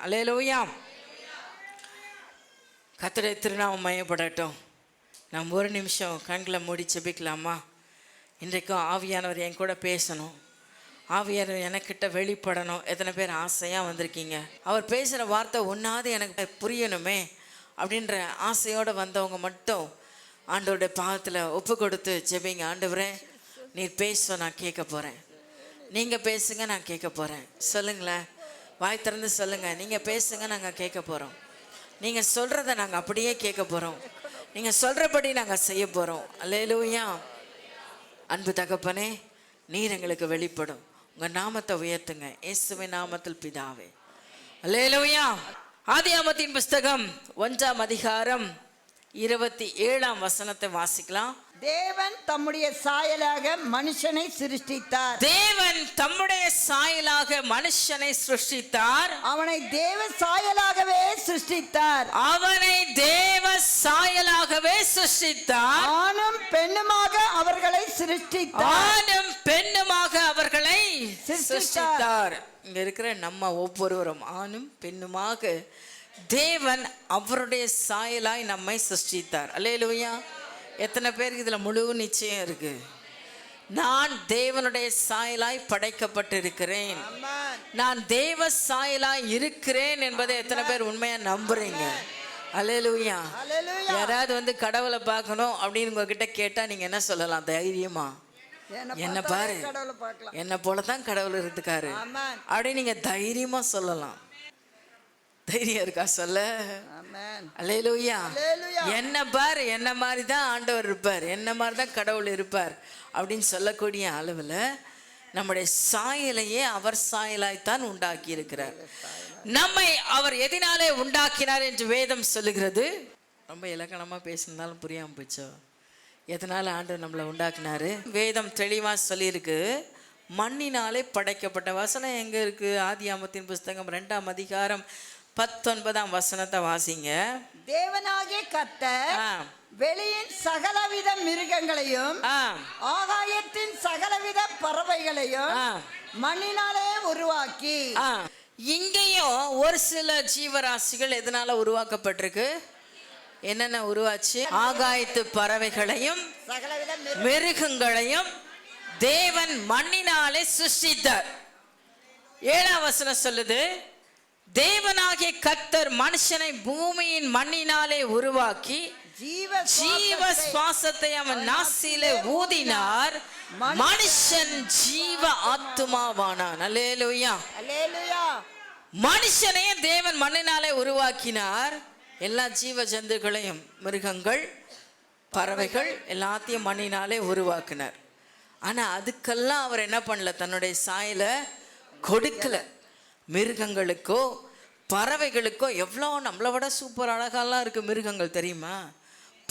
அல்லேலூயா. கர்த்தருடைய திருநாமம் மையப்படட்டும். நம்ம ஒரு நிமிஷம் கண்களை மூடி ஜெபிக்கலாமா? இன்றைக்கும் ஆவியானவர் என் கூட பேசணும், ஆவியானவர் எனக்கிட்ட வெளிப்படணும். எத்தனை பேர் ஆசையாக வந்திருக்கீங்க? அவர் பேசுகிற வார்த்தை ஒன்றாவது எனக்கு புரியணுமே அப்படின்ற ஆசையோடு வந்தவங்க மட்டும் ஆண்டவருடைய பாதத்தில் ஒப்பு கொடுத்து ஜெபிங்க. ஆண்டவரே, நீர் பேச நான் கேட்க போகிறேன். நீங்கள் பேசுங்க, நான் கேட்க போகிறேன். சொல்லுங்களேன், வாய் திறந்து சொல்லுங்கள். நீங்கள் பேசுங்க, நாங்கள் கேட்க போகிறோம். நீங்கள் சொல்கிறத நாங்கள் அப்படியே கேட்க போகிறோம். நீங்கள் சொல்கிறபடி நாங்கள் செய்ய போகிறோம். அல்லேலூயா. அன்பு தகப்பனே, நீர் எங்களுக்கு வெளிப்படும். உங்கள் நாமத்தை உயர்த்துங்க. இயேசுவின் நாமத்தில் பிதாவே, அல்லேலூயா. ஆதியாகமத்தின் புஸ்தகம் 1ஆம் அதிகாரம் 27ஆம் வசனத்தை வாசிக்கலாம். தேவன் தம்முடைய சாயலாக மனுஷனை சிருஷ்டித்தார். தேவன் தம்முடைய சாயலாக மனுஷனை சிருஷ்டித்தார். அவனை தேவ சாயலாகவே சிருஷ்டித்தார். அவனை தேவ சாயலாகவே சிருஷ்டித்தார். ஆணும் பெண்ணுமாக அவர்களை சிருஷ்டித்தார். ஆணும் பெண்ணுமாக அவர்களை சிருஷ்டித்தார். இங்க இருக்கிற நம்ம ஒவ்வொருவரும் ஆணும் பெண்ணுமாக தேவன் அவருடைய சாயலாய் நம்மை சிருஷ்டித்தார். அல்லேலூயா. எத்தனை பேருக்கு இதில் முழு நிச்சயம் இருக்கு? நான் தேவனுடைய சாயலாய் படைக்கப்பட்டிருக்கிறேன், நான் தேவ சாயலாய் இருக்கிறேன் என்பதை எத்தனை பேர் உண்மையாக நம்புறீங்க? அல்லேலூயா. யாராவது வந்து கடவுளை பார்க்கணும் அப்படின்னு உங்ககிட்ட கேட்டால் நீங்கள் என்ன சொல்லலாம் தைரியமா? என்ன பாரு, என்ன போல தான் கடவுள் இருக்காரு அப்படின்னு நீங்கள் தைரியமாக சொல்லலாம். தைரியம் இருக்கா சொல்ல? அல்லேலூயா. என்ன பார், என்ன மாதிரி தான் ஆண்டவர் இருப்பார், என்ன மாதிரி தான் கடவுள் இருப்பார் அப்படின்னு சொல்லக்கூடிய அளவில் நம்முடைய சாயலையே அவர் சாயலாய்த்தான் உண்டாக்கி இருக்கிறார். நம்மை அவர் எதனாலே உண்டாக்கினார் என்று வேதம் சொல்லுகிறது. ரொம்ப இலக்கணமாக பேசினாலும் புரியாமல் போச்சோ? எதனால ஆண்டவர் நம்மளை உண்டாக்கினாரு? வேதம் தெளிவாக சொல்லியிருக்கு. மண்ணினாலே படைக்கப்பட்ட வசனம் எங்கே இருக்குது? ஆதியாகமத்தின் புஸ்தகம் 2ஆம் அதிகாரம் 19ஆம் வசனத்தை வாசிங்க. தேவனாகிய கர்த்தர் வெளியின் சகலவித மிருகங்களையும் ஆகாயத்தின் சகலவித பறவைகளையும் மண்ணினாலே உருவாக்கி. இங்கேயும் ஒரு சில ஜீவராசிகள் எதனால உருவாக்கப்பட்டிருக்கு? என்னென்ன உருவாச்சு? ஆகாயத்து பறவைகளையும் மிருகங்களையும் தேவன் மண்ணினாலே சிருஷ்டித்தார். 7ஆம் வசனம் சொல்லுது, தேவனாகிய கர்த்தர் மனுஷனை பூமியின் மண்ணினாலே உருவாக்கி ஜீவ சுவாசத்தை அவன் நாசியிலே ஊதினார், மனுஷன் ஜீவ ஆத்துமாவானான். அல்லேலூயா. மனுஷனையே தேவன் மண்ணினாலே உருவாக்கினார். எல்லா ஜீவ ஜந்துக்களையும், மிருகங்கள், பறவைகள் எல்லாத்தையும் மண்ணினாலே உருவாக்கினார். ஆனா அதுக்கெல்லாம் அவர் என்ன பண்ணல? தன்னுடைய சாயல கொடுக்கல. மிருகங்களுக்கோ பறவைகளுக்கோ எவ்வளோ நம்மளை விட சூப்பர் அழகாலாம் இருக்குது மிருகங்கள், தெரியுமா?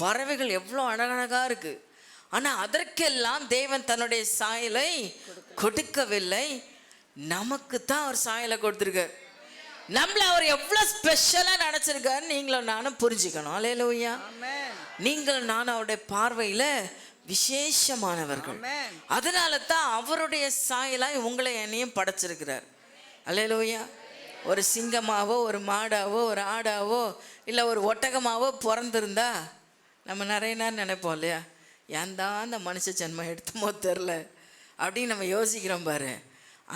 பறவைகள் எவ்வளோ அழகழகாக இருக்குது. ஆனால் அதற்கெல்லாம் தேவன் தன்னுடைய சாயலை கொடுக்கவில்லை. நமக்கு தான் அவர் சாயலை கொடுத்துருக்கார். நம்மளை அவர் எவ்வளோ ஸ்பெஷலாக நினச்சிருக்காரு நீங்களும் நானும் புரிஞ்சுக்கணும். அல்லேலூயா. நீங்களும் நானும் அவருடைய பார்வையில் விசேஷமானவர்கள். அதனால தான் அவருடைய சாயலாய் உங்களை என்னையும் படைச்சிருக்கிறார். அல்லேலூயா. ஒரு சிங்கமாவோ ஒரு மாடாவோ ஒரு ஆடாவோ இல்லை ஒரு ஒட்டகமாவோ பிறந்திருந்தா நம்ம நிறைய நேரம் நினைப்போம் இல்லையா, ஏன் தான் அந்த மனுஷ ஜென்மம் எடுத்தமோ தெரில அப்படின்னு நம்ம யோசிக்கிறோம் பாரு.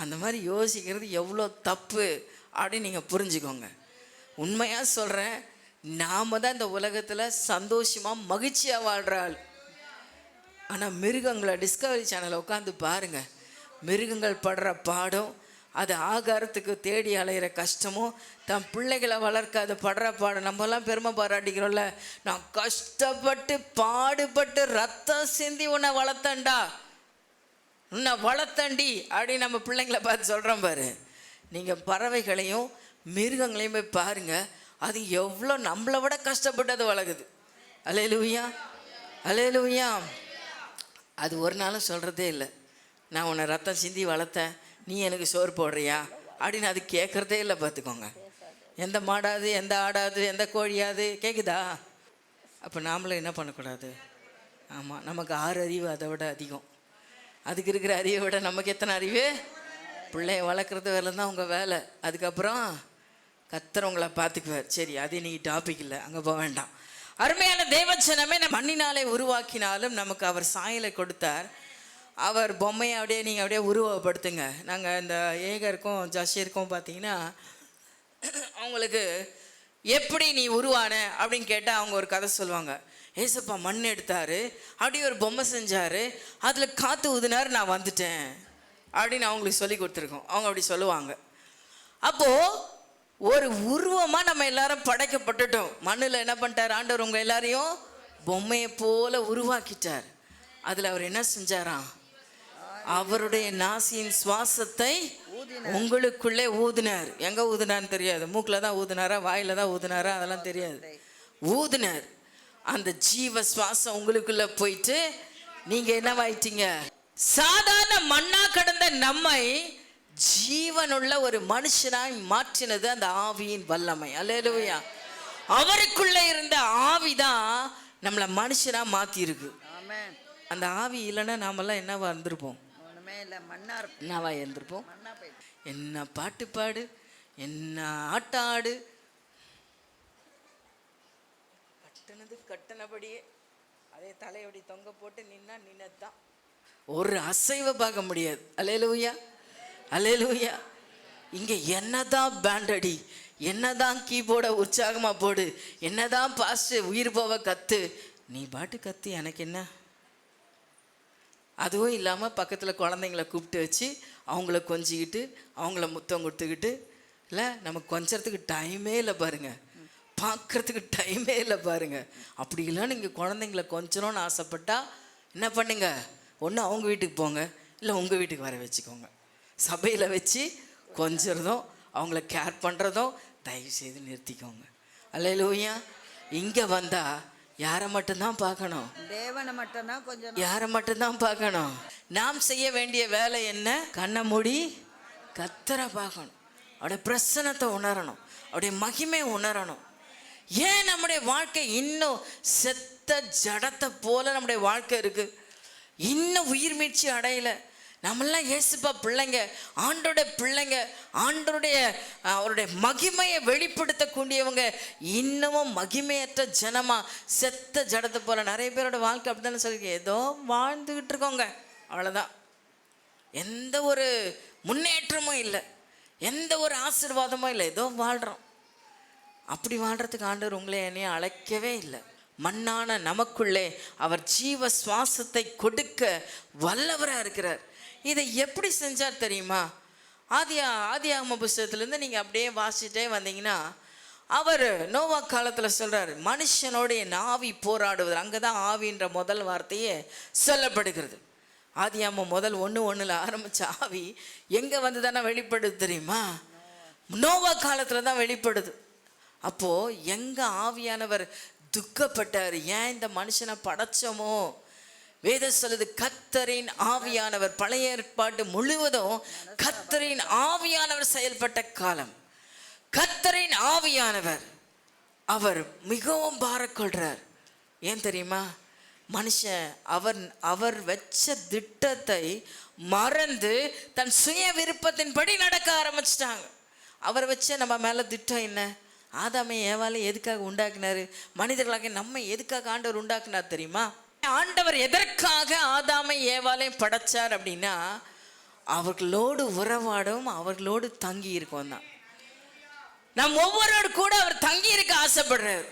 அந்த மாதிரி யோசிக்கிறது எவ்வளோ தப்பு அப்படின்னு நீங்கள் புரிஞ்சுக்கோங்க. உண்மையாக சொல்கிறேன், நாம் தான் இந்த உலகத்தில் சந்தோஷமாக மகிழ்ச்சியாக வாழ்கிற ஆள். ஆனால் மிருகங்களை டிஸ்கவரி சேனலை உட்காந்து பாருங்கள், மிருகங்கள் படுற பாடம், அது ஆகாரத்துக்கு தேடி அலைகிற கஷ்டமும், தன் பிள்ளைகளை வளர்க்க அது படுற பாடம். நம்மலாம் பெருமை பாராட்டிக்கிறோம்ல, நான் கஷ்டப்பட்டு பாடுபட்டு ரத்தம் சிந்தி உன்னை வளர்த்தண்டா, உன்னை வளர்த்தண்டி அப்படின்னு நம்ம பிள்ளைங்களை பார்த்து சொல்கிறோம் பாரு. நீங்கள் பறவைகளையும் மிருகங்களையும் போய் பாருங்கள், அது எவ்வளோ நம்மளை விட கஷ்டப்பட்டு அது வளருது. அல்லேலூயா. அல்லேலூயா. அது ஒரு நாளும் சொல்கிறதே இல்லை, நான் உன்னை ரத்தம் சிந்தி வளர்த்தேன், நீ எனக்கு சோறு போடுறியா அப்படின்னு அது கேட்குறதே இல்லை. பார்த்துக்கோங்க. எந்த மாடாது, எந்த ஆடாது, எந்த கோழியாது கேட்குதா? அப்போ நாமளும் என்ன பண்ணக்கூடாது? ஆமாம், நமக்கு 6 அறிவு அதை விட அதிகம். அதுக்கு இருக்கிற அறிவை விட நமக்கு எத்தனை அறிவு? பிள்ளைய வளர்க்குறது வேலை தான் உங்கள் வேலை. அதுக்கப்புறம் கர்த்தர் உங்களை பார்த்துக்குவார். சரி, அது நீ டாபிக் இல்லை, அங்கே போக வேண்டாம். அருமையான தேவஜனமே, மண்ணினாலே உருவாக்கினாலும் நமக்கு அவர் சாயலை கொடுத்தார். அவர் பொம்மையை அப்படியே நீங்கள் அப்படியே உருவப்படுத்துங்க. நாங்கள் இந்த ஏகருக்கும் ஜஷீருக்கும் பார்த்தீங்கன்னா அவங்களுக்கு எப்படி நீ உருவான அப்படின்னு கேட்டால் அவங்க ஒரு கதை சொல்லுவாங்க. ஏசப்பா மண் எடுத்தார், அப்படியே ஒரு பொம்மை செஞ்சார், அதில் காற்று ஊதுனார், நான் வந்துட்டேன் அப்படின்னு அவங்களுக்கு சொல்லி கொடுத்துருக்கோம். அவங்க அப்படி சொல்லுவாங்க. அப்போது ஒரு உருவமாக நம்ம எல்லாரும் படைக்கப்பட்டுட்டோம். மண்ணில் என்ன பண்ணிட்டார் ஆண்டவர்? உங்கள் எல்லாரையும் பொம்மையை போல உருவாக்கிட்டார். அதில் அவர் என்ன செஞ்சாராம்? அவருடைய நாசியின் சுவாசத்தை உங்களுக்குள்ளே ஊதினார். எங்கே ஊதினார்னு தெரியாது. மூக்கில் தான் ஊதினாரா, வாயில் தான் ஊதினாரா, அதெல்லாம் தெரியாது. ஊதினார். அந்த ஜீவ சுவாசம் உங்களுக்குள்ள போயிட்டு நீங்கள் என்னவாயிட்டீங்க? சாதாரண மண்ணா கடந்த நம்மை ஜீவனுள்ள ஒரு மனுஷனாய் மாற்றினது அந்த ஆவியின் வல்லமை. அல்லேலூயா. அவருக்குள்ள இருந்த ஆவிதான் நம்மளை மனுஷனா மாத்திருக்கு. அந்த ஆவி இல்லைன்னா நாமெல்லாம் என்னவா இருந்திருப்போம்? என்னவா இருந்திருப்போம்? என்ன பாட்டு பாடு, என்ன ஆட்டம் ஆடு, கட்டினது கட்டினபடியே அதே தலையபடி தொங்க போட்டு நின்னா நின்னதான். ஒரு அசைவை பார்க்க முடியாது. அல்லேலூயா, அல்லேலூயா. இங்கே என்னதான் பேண்ட் அடி, என்னதான் கீபோர்டை உற்சாகமாக போடு, என்னதான் பாஸ்ட் உயிர் போவ கத்து, நீ பாட்டு கத்து, எனக்கு என்ன? அதுவும் இல்லாமல் பக்கத்தில் குழந்தைங்கள கூப்பிட்டு வச்சு அவங்கள கொஞ்சிக்கிட்டு அவங்கள முத்தம் கொடுத்துக்கிட்டு, இல்லை நமக்கு கொஞ்சறதுக்கு டைமே இல்லை பாருங்க, பார்க்குறதுக்கு டைமே இல்லை பாருங்க. அப்படிலாம் நீங்கள் குழந்தைங்கள கொஞ்சணும்னு ஆசைப்பட்டா என்ன பண்ணுங்க? ஒன்று அவங்க வீட்டுக்கு போங்க, இல்லை உங்கள் வீட்டுக்கு வர வச்சுக்கோங்க. சபையில் வச்சு கொஞ்சறதும் அவங்கள கேர் பண்ணுறதும் தயவு செய்து நிறுத்திக்கோங்க. அல்லேலூயா. இங்கே வந்தால் யாரை மட்டும்தான் பார்க்கணும்? தேவனை மட்டும்தான். கொஞ்சம் யாரை மட்டும்தான் பார்க்கணும்? நாம் செய்ய வேண்டிய வேலை என்ன? கண்ணை மூடி கர்த்தரை பார்க்கணும், அவருடைய பிரசன்னத்தை உணரணும், அவருடைய மகிமையை உணரணும். ஏன் நம்முடைய வாழ்க்கை இன்னும் செத்த ஜடத்தை போல நம்முடைய வாழ்க்கை இருக்கு? இன்னும் உயிர் மீட்சி அடையல. நம்மெல்லாம் இயேசுப்பா பிள்ளைங்க, ஆண்டோடைய பிள்ளைங்க, ஆண்டோடைய அவருடைய மகிமையை வெளிப்படுத்தக்கூடியவங்க. இன்னமும் மகிமையற்ற ஜனமா செத்த ஜடத்தை போல நிறைய பேரோட வாழ்க்கை அப்படித்தானே சொல்லி ஏதோ வாழ்ந்துக்கிட்டு இருக்கோங்க. அவ்வளோதான். எந்த ஒரு முன்னேற்றமும் இல்லை, எந்த ஒரு ஆசீர்வாதமும் இல்லை, ஏதோ வாழ்கிறோம். அப்படி வாழ்கிறதுக்கு ஆண்டவர் உங்களே என்னையும் அழைக்கவே இல்லை. மண்ணான நமக்குள்ளே அவர் ஜீவ சுவாசத்தை கொடுக்க வல்லவராக இருக்கிறார். இதை எப்படி செஞ்சார் தெரியுமா? ஆதியாகம புஸ்தகத்திலேருந்து நீங்கள் அப்படியே வாசிட்டே வந்தீங்கன்னா அவர் நோவா காலத்தில் சொல்கிறார், மனுஷனோட என் ஆவி போராடுவது. அங்கே தான் ஆவின்ற முதல் வார்த்தையே சொல்லப்படுகிறது. ஆதியாகமம் முதல் 1:1 ஆரம்பித்த ஆவி எங்கே வந்து தானே வெளிப்படுது தெரியுமா? நோவா காலத்தில் தான் வெளிப்படுது. அப்போது எங்கே ஆவியானவர் துக்கப்பட்டார், ஏன் இந்த மனுஷனை படைச்சோமோ? வேதம் சொல்லுது கர்த்தரின் ஆவியானவர். பழைய ஏற்பாடு முழுவதும் கர்த்தரின் ஆவியானவர் செயல்பட்ட காலம். கர்த்தரின் ஆவியானவர் அவர் மிகவும் பாரக்கொள்றார். ஏன் தெரியுமா? மனுஷன் அவர் வச்ச திட்டத்தை மறந்து தன் சுய விருப்பத்தின்படி நடக்க ஆரம்பிச்சிட்டாங்க. அவர் வச்ச நம்ம மேலே திட்டம் என்ன? ஆதாமை ஏவாளை எதுக்காக உண்டாக்குனாரு? மனிதர்களாக நம்ம எதுக்காக ஆண்டவர் உண்டாக்குனார் தெரியுமா? ஆண்டவர் எதற்காக ஆதாமை ஏவாளையும் படைச்சார் அப்படின்னா அவர்களோடு உறவாடும், அவர்களோடு தங்கி இருக்கோம் தான். நம் ஒவ்வொருவரோடு கூட அவர் தங்கி இருக்க ஆசைப்படுறாரு,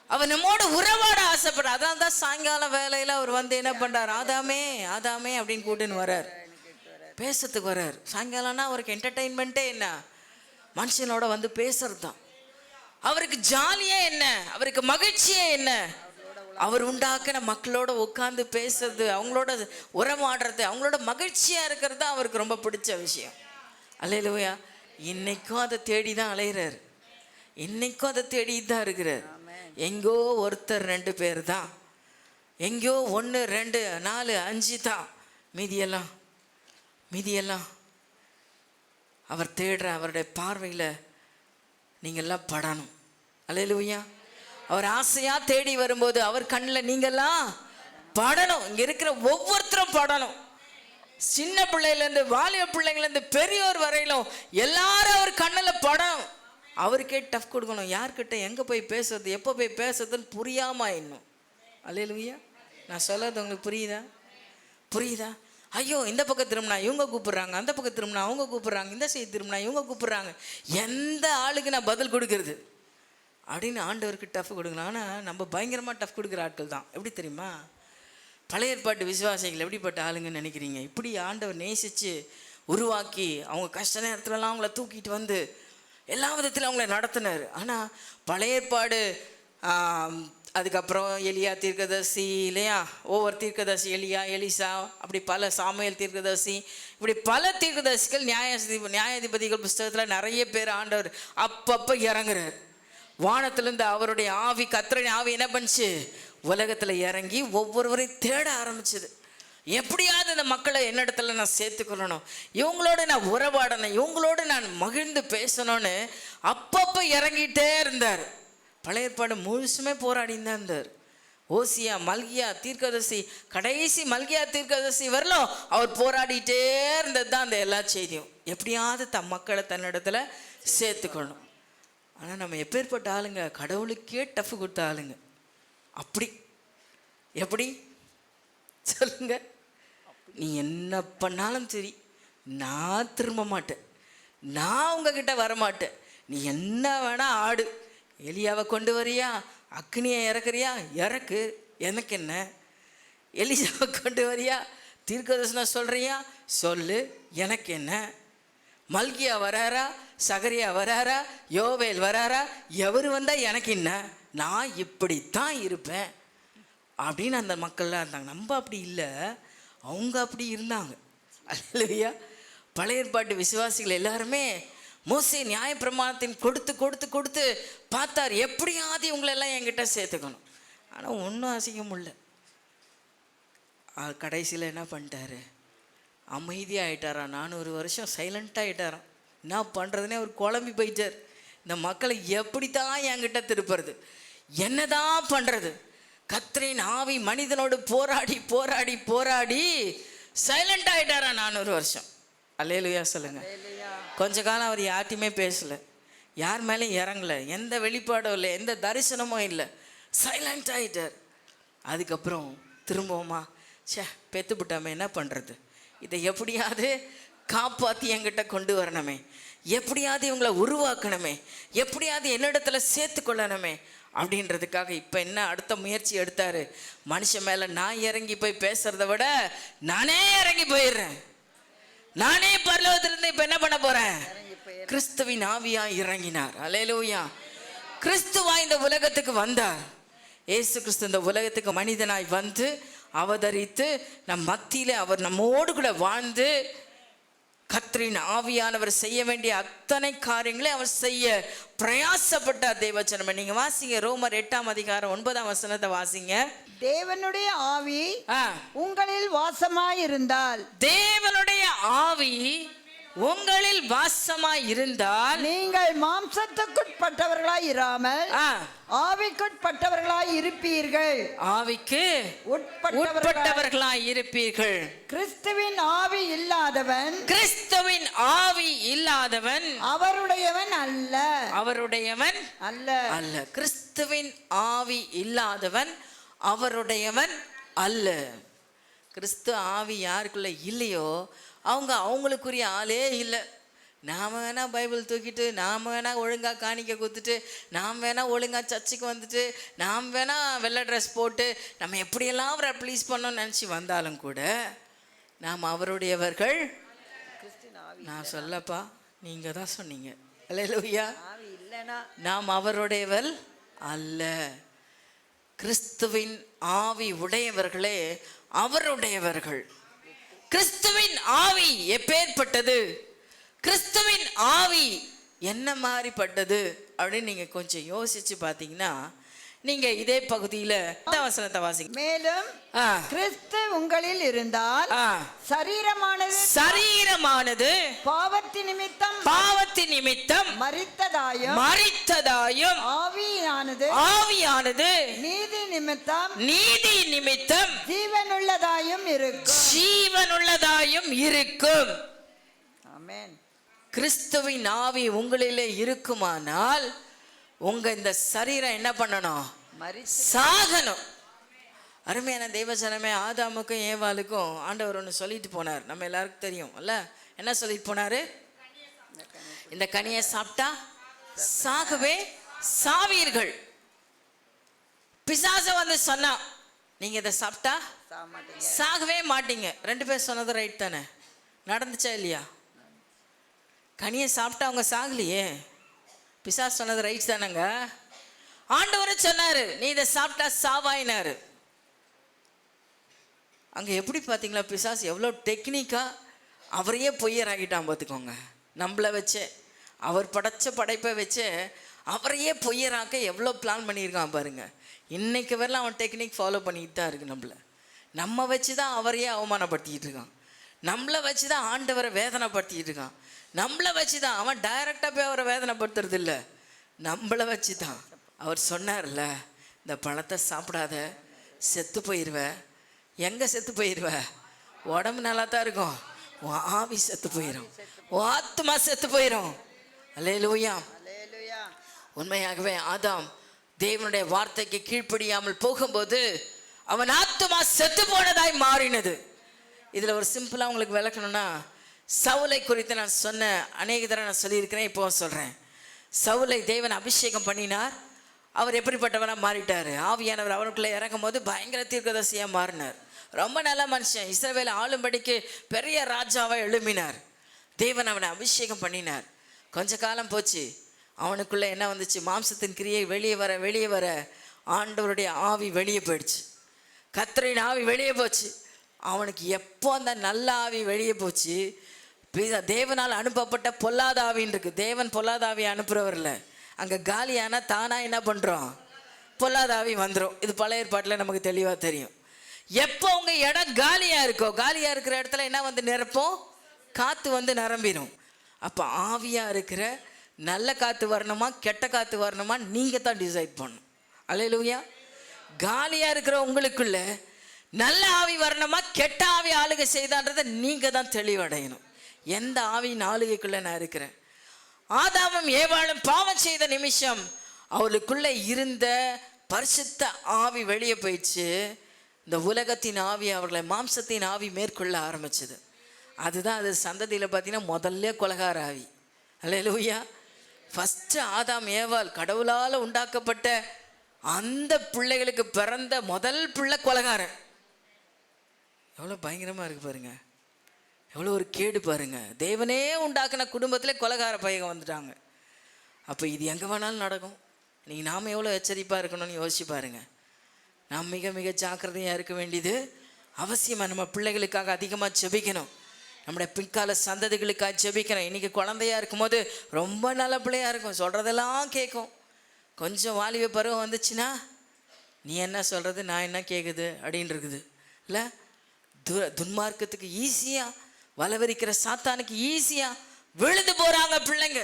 அவர் நம்மோடு உறவாட ஆசைப்படுறார். அதான் தான் சாயங்காலம் வேலையில் அவர் வந்து என்ன பண்ணுறார்? ஆதாமே ஆதாமே அப்படின்னு கூட்டுன்னு வர்றார், பேசுறதுக்கு வர்றார். சாயங்காலம்னா அவருக்கு என்டர்டெயின்மெண்ட்டே என்ன? மனுஷனோட வந்து பேசுறது தான். அவருக்கு ஜாலியே என்ன? அவருக்கு மகிழ்ச்சியே என்ன? அவர் உண்டாக்குன மக்களோட உட்காந்து பேசுறது, அவங்களோட உறவாடுறது, அவங்களோட மகிழ்ச்சியாக இருக்கிறது தான் அவருக்கு ரொம்ப பிடிச்ச விஷயம். அல்லேலூயா. இன்னைக்கும் அதை தேடி தான் அலைகிறார், இன்னைக்கும் அதை தேடி தான் இருக்கிறார். எங்கோ ஒருத்தர் 2 பேர் தான், எங்கேயோ 1 2 4 5 தான், மீதியெல்லாம் அவர் தேடுற அவருடைய பார்வையில் நீங்கள்லாம் படணும். அல்லேலூயா. அவர் ஆசையாக தேடி வரும்போது அவர் கண்ணில் நீங்கள்லாம் படணும். இங்கே இருக்கிற ஒவ்வொருத்தரும் படணும். சின்ன பிள்ளையிலேருந்து வாலிப பிள்ளைங்கள்லேருந்து பெரியோர் வரையிலும் எல்லாரும் அவர் கண்ணில் படணும். அவருக்கே டஃப் கொடுக்கணும். யார்கிட்ட எங்கே போய் பேசுறது, எப்போ போய் பேசுறதுன்னு புரியாமல் இன்னும். அல்லேலூயா. நான் சொல்கிறது உங்களுக்கு புரியுதா? ஐயோ, இந்த பக்கம் திரும்பினா இவங்க கூப்பிட்றாங்க, அந்த பக்கம் திரும்பினா அவங்க கூப்பிட்றாங்க, இந்த சைடு திரும்பினா இவங்க கூப்பிட்றாங்க, எந்த ஆளுக்கு நான் பதில் கொடுக்கறது அப்படின்னு ஆண்டவருக்கு டஃப் கொடுக்கணும். ஆனால் நம்ம பயங்கரமாக டஃப் கொடுக்குற ஆட்கள் தான். எப்படி தெரியுமா? பழைய ஏற்பாட்டு விசுவாசிகள் எப்படிப்பட்ட ஆளுங்கன்னு நினைக்கிறீங்க? இப்படி ஆண்டவர் நேசித்து உருவாக்கி அவங்க கஷ்ட நேரத்துலலாம் அவங்கள தூக்கிட்டு வந்து எல்லா விதத்திலும் அவங்கள நடத்தினார். ஆனால் பழைய ஏற்பாடு அதுக்கப்புறம் எலியா தீர்க்கதரிசி இல்லையா, ஒவ்வொரு தீர்க்கதரிசி எலியா, எலிசா, அப்படி பல சாமுவேல் தீர்க்கதரிசி, இப்படி பல தீர்க்கதரிசிகள் நியாயாதிபதிகள் புஸ்தகத்தில் நிறைய பேர் ஆண்டவர் அப்பப்போ இறங்குறார். வானத்திலேருந்து அவருடைய ஆவி, கர்த்தரின் ஆவி என்ன பண்ணுச்சு, உலகத்தில் இறங்கி ஒவ்வொருவரையும் தேட ஆரம்பிச்சது. எப்படியாவது இந்த மக்களை என்னிடத்துல நான் சேர்த்துக்கொள்ளணும், இவங்களோட நான் உறவாடணும், இவங்களோட நான் மகிழ்ந்து பேசணும்னு அப்பப்போ இறங்கிட்டே இருந்தார். பழைய ஏற்பாடு முழுசுமே போராடின்னு தான் இருந்தார். ஓசியா, மல்கியா தீர்க்கதரிசி, கடைசி மல்கியா தீர்க்கதரிசி வரலும் அவர் போராடிட்டே இருந்தது தான் அந்த எல்லா செய்தியும். எப்படியாவது தம் மக்களை தன்னிடத்துல சேர்த்துக்கணும். ஆனால் நம்ம எப்பேற்பட்ட ஆளுங்க, கடவுளுக்கே டஃப் கொடுத்த ஆளுங்க. அப்படி எப்படி சொல்லுங்க? நீ என்ன பண்ணாலும் சரி, நான் திரும்ப மாட்டேன், நான் உங்ககிட்ட வரமாட்டேன், நீ என்ன வேணா ஆடு. எலியாவை கொண்டு வரியா, அக்னியை இறக்குறியா, இறக்கு, எனக்கு என்ன. எலிசாவை கொண்டு வரியா, தீர்க்கதரிசனம் சொல்கிறியா, சொல்லு, எனக்கு என்ன. மல்கியா வராரா, சகரியா வராரா, யோவேல் வராரா, எவர் வந்தால் எனக்கு என்ன, நான் இப்படித்தான் இருப்பேன் அப்படின்னு அந்த மக்கள்லாம் இருந்தாங்க. நம்ம அப்படி இல்லை, அவங்க அப்படி இருந்தாங்க. அல்லேலூயா. பழைய ஏற்பாட்டு விசுவாசிகள் எல்லாருமே மோசே நியாயப்பிரமாணத்தின் கொடுத்து கொடுத்து கொடுத்து பார்த்தார், எப்படியாவது இவங்களெல்லாம் என்கிட்ட சேர்த்துக்கணும். ஆனால் ஒன்றும் அசிக்க முடியல. கடைசியில் என்ன பண்ணிட்டாரு, அமைதியாக ஆகிட்டாராம். 400 வருஷம் சைலண்ட்டாக ஆகிட்டாராம். என்ன பண்ணுறதுனே அவர் குழம்பி போயிட்டார். இந்த மக்களை எப்படித்தான் என்கிட்ட திருப்புறது, என்னதான் பண்ணுறது. கர்த்தரின் ஆவி மனிதனோடு போராடி போராடி போராடி சைலண்ட் ஆகிட்டாரா 400 வருஷம். அல்லேலூயா சொல்லுங்க. கொஞ்ச காலம் அவர் யார்ட்டையுமே பேசலை, யார் மேலேயும் இறங்கலை, எந்த வெளிப்பாடும் இல்லை, எந்த தரிசனமும் இல்லை, சைலண்ட் ஆகிட்டார். அதுக்கப்புறம் திரும்பவுமா பெத்துப்பிட்டாமே, என்ன பண்ணுறது, இதை எப்படியாவது காப்பாற்றி என்கிட்ட கொண்டு வரணுமே, எப்படியாவது இவங்களை உருவாக்கணுமே, எப்படியாவது என்னிடத்துல சேர்த்துக்கொள்ளணுமே அப்படின்றதுக்காக இப்போ என்ன அடுத்த முயற்சி எடுத்தார். மனுஷன் மேலே நான் இறங்கி போய் பேசுறத விட நானே இறங்கி போயிடுறேன், நானே பரலோகத்திலிருந்து இப்போ என்ன பண்ண போகிறேன், கிறிஸ்துவின் ஆவியா இறங்கினார். அல்லேலூயா. கிறிஸ்துவா இந்த உலகத்துக்கு வந்தார். இயேசு கிறிஸ்து இந்த உலகத்துக்கு மனிதனாய் வந்து அவதரித்து நம் மத்தியிலே அவர் நம்மோடு கூட வாழ்ந்து கர்த்தரின் ஆவியானவர் செய்ய வேண்டிய அத்தனை காரியங்களை அவர் செய்ய பிரயாசப்பட்டார். தேவச்சனமே நீங்க வாசிங்க, ரோமர் 8ஆம் அதிகாரம் 9ஆம் வசனத்தை வாசிங்க. தேவனுடைய ஆவி உங்களில் வாசமாயிருந்தால், தேவனுடைய ஆவி உங்களில் வாசமாய் இருந்தால், நீங்கள் மாம்சத்துக்குட்பட்டவர்களாய் இராமல் ஆவிக்குட்பட்டவர்களாய் இருப்பீர்கள். ஆவிக்கு உட்பட்டவர்களாய் இருப்பீர்கள். கிறிஸ்துவின் ஆவி இல்லாதவன், கிறிஸ்துவின் ஆவி இல்லாதவன் அவருடையவன் அல்ல, அவருடையவன் அல்ல அல்ல. கிறிஸ்துவின் ஆவி இல்லாதவன் அவருடையவன் அல்ல. கிறிஸ்து ஆவி யாருக்குள்ள இல்லையோ அவங்க அவங்களுக்குரிய ஆளே இல்லை. நாம் வேணால் பைபிள் தூக்கிட்டு, நாம் வேணால் ஒழுங்காக காணிக்க கொடுத்துட்டு, நாம் வேணால் ஒழுங்காக சர்ச்சுக்கு வந்துட்டு, நாம் வேணால் வெள்ளை ட்ரெஸ் போட்டு நம்ம எப்படியெல்லாம் அவரை ப்ளீஸ் பண்ணோன்னு நினச்சி வந்தாலும் கூட நாம் அவருடையவர்கள். நான் சொல்லப்பா, நீங்கள் தான் சொன்னீங்க. அல்லேலூயா. நாம் அவருடையவர் அல்ல, கிறிஸ்துவின் ஆவி உடையவர்களே அவருடையவர்கள். கிறிஸ்துவின் ஆவி எப்பேற்பட்டது, கிறிஸ்துவின் ஆவி என்ன மாதிரிப்பட்டது அப்படின்னு நீங்க கொஞ்சம் யோசிச்சு பார்த்தீங்கன்னா, நீங்க இதே பகுதியில வசனத்தை வாசிங்க. மேலும் கிறிஸ்து உங்களில் இருந்தால் சரீரமானது பாவத்தின் நிமித்தம் மரித்ததாயும் ஆவியானது நீதி நிமித்தம் ஜீவனுள்ளதாயும் இருக்கும். ஆமென். கிறிஸ்துவின் ஆவி உங்களிலே இருக்குமானால் உங்க இந்த சரீரம் என்ன பண்ணணும்? சாகணும். அருமையான தெய்வஜனமே, ஆதாமுக்கும் ஏவாளுக்கும் ஆண்டவர் ஒன்று சொல்லிட்டு போனார். நம்ம எல்லாருக்கும் தெரியும் அல்ல? என்ன சொல்லிட்டு போனாரு? இந்த கனியை சாப்பிட்டா சாகவே சாவீர்கள். பிசாச வந்து சொன்னா நீங்க இதை சாப்பிட்டா சாகவே மாட்டீங்க. ரெண்டு பேர் சொன்னது ரைட் தானே? நடந்துச்சா இல்லையா? கனியை சாப்பிட்டா அவங்க சாகலையே. பிசாசு சொன்னது ரைட் தானேங்க. ஆண்டவரும் சொன்னாரு நீ இதை சாப்பிட்டா சாவாயினாரு. அங்க எப்படி பார்த்தீங்களா? பிசாசு எவ்வளோ டெக்னிக்கா அவரையே பொய்யராகிட்டான் பார்த்துக்கோங்க. நம்மளை வச்சே, அவர் படைச்ச படைப்பை வச்சு அவரையே பொய்யராக்க எவ்வளோ பிளான் பண்ணியிருக்கான் பாருங்க. இன்னைக்கு வரலாம் அவன் டெக்னிக் ஃபாலோ பண்ணிட்டு தான் இருக்கு. நம்ம வச்சு தான் அவரையே அவமானப்படுத்திக்கிட்டு இருக்கான். நம்மளை வச்சு தான் ஆண்டவரை வேதனைப்படுத்திக்கிட்டு இருக்கான். நம்மளை வச்சு தான் அவன் டைரெக்டாக போய் அவரை வேதனைப்படுத்துறது இல்லை, நம்மளை வச்சு தான். அவர் சொன்னார்ல, இந்த பழத்தை சாப்பிடாத செத்து போயிடுவ. எங்கே செத்து போயிடுவ? உடம்பு நல்லா தான் இருக்கும், உன் ஆவி செத்து போயிடும், உன் ஆத்மா செத்து போயிடும். அல்லேலூயா. உண்மையாகவே ஆதாம் தேவனுடைய வார்த்தைக்கு கீழ்ப்படியாமல் போகும்போது அவன் ஆத்மா செத்து போனதாய் மாறினது. இதில் ஒரு சிம்பிளாக உங்களுக்கு விளக்கணும்னா, சவுலை குறித்து நான் சொன்ன அநேக தடவை நான் சொல்லியிருக்கிறேன், இப்போ சொல்கிறேன். சவுலை தேவன் அபிஷேகம் பண்ணினார். அவர் எப்படிப்பட்டவனாக மாறிட்டார்? ஆவியானவர் அவருக்குள்ளே இறங்கும் போது பயங்கர தீர்க்கதரிசியாக மாறினார். ரொம்ப நல்ல மனுஷன், இஸ்ரவேலை ஆளும்படிக்கு பெரிய ராஜாவாக எழும்பினார். தேவன் அவனை அபிஷேகம் பண்ணினார். கொஞ்ச காலம் போச்சு, அவனுக்குள்ளே என்ன வந்துச்சு? மாம்சத்தின் கிரியை வெளியே வர ஆண்டவருடைய ஆவி வெளியே போயிடுச்சு. கர்த்தரின் ஆவி வெளியே போச்சு. அவனுக்கு எப்போ அந்த நல்ல ஆவி வெளியே போச்சு, தேவனால் அனுப்பப்பட்ட பொல்லாத ஆவின்னு இருக்கு. தேவன் பொல்லாத ஆவியை அனுப்புகிறவர் இல்லை. அங்கே காலியான தானாக என்ன பண்ணுறோம்? பொல்லாத ஆவி வந்துடும். இது பழைய ஏற்பாட்டில் நமக்கு தெளிவாக தெரியும். எப்போ உங்கள் இடம் காலியாக இருக்கோ, காலியாக இருக்கிற இடத்துல என்ன வந்து நிரப்போம்? காற்று வந்து நிரம்பிடும். அப்போ ஆவியாக இருக்கிற நல்ல காற்று வரணுமா கெட்ட காற்று வரணுமா நீங்கள் தான் டிசைட் பண்ணணும். அல்லேலூயா. காலியாக இருக்கிற உங்களுக்குள்ள நல்ல ஆவி வரணுமா கெட்ட ஆவி ஆளுகை செய்தான்றதை நீங்கள் தான் தெளிவடையணும். எந்த ஆவியின் ஆளுகைக்குள்ளே நான் இருக்கிறேன்? ஆதாமும் ஏவாளும் பாவம் செய்த நிமிஷம் அவளுக்குள்ளே இருந்த பரிசுத்த ஆவி வெளியே போயிடுச்சு. இந்த உலகத்தின் ஆவி அவர்களை மாம்சத்தின் ஆவி மேற்கொள்ள ஆரம்பிச்சது. அதுதான் அது சந்ததியில் பார்த்தீங்கன்னா முதல்ல கொலகார ஆவி. அல்லேலூயா. ஃபஸ்ட்டு ஆதாம் ஏவாள் கடவுளால் உண்டாக்கப்பட்ட அந்த பிள்ளைகளுக்கு பிறந்த முதல் பிள்ளை கொலகாரன். எவ்வளோ பயங்கரமாக இருக்குது பாருங்க, எவ்வளோ ஒரு கேடு பாருங்க. தேவனே உண்டாக்குன குடும்பத்தில் கொலகார பையன் வந்துட்டாங்க. அப்போ இது எங்கே வேணாலும் நடக்கும். நீங்கள் நாம் எவ்வளோ எச்சரிப்பாக இருக்கணும்னு யோசிச்சு பாருங்க. நாம் மிக மிக ஜாக்கிரதையாக இருக்க வேண்டியது அவசியமாக. நம்ம பிள்ளைகளுக்காக அதிகமாக ஜெபிக்கணும், நம்முடைய பிற்கால சந்ததிகளுக்காக ஜெபிக்கணும். இன்றைக்கி குழந்தையா இருக்கும்போது ரொம்ப நல்ல பிள்ளையாக இருக்கும், சொல்கிறதெல்லாம் கேட்கும். கொஞ்சம் வாலிப பருவம் வந்துச்சுன்னா நீ என்ன சொல்கிறது நான் என்ன கேட்குது அப்படின்னு இருக்குது இல்லை? துன்மார்க்கத்துக்கு ஈஸியாக வளவரிக்கிற சாத்தானுக்கு ஈஸியாக விழுந்து போகிறாங்க பிள்ளைங்க.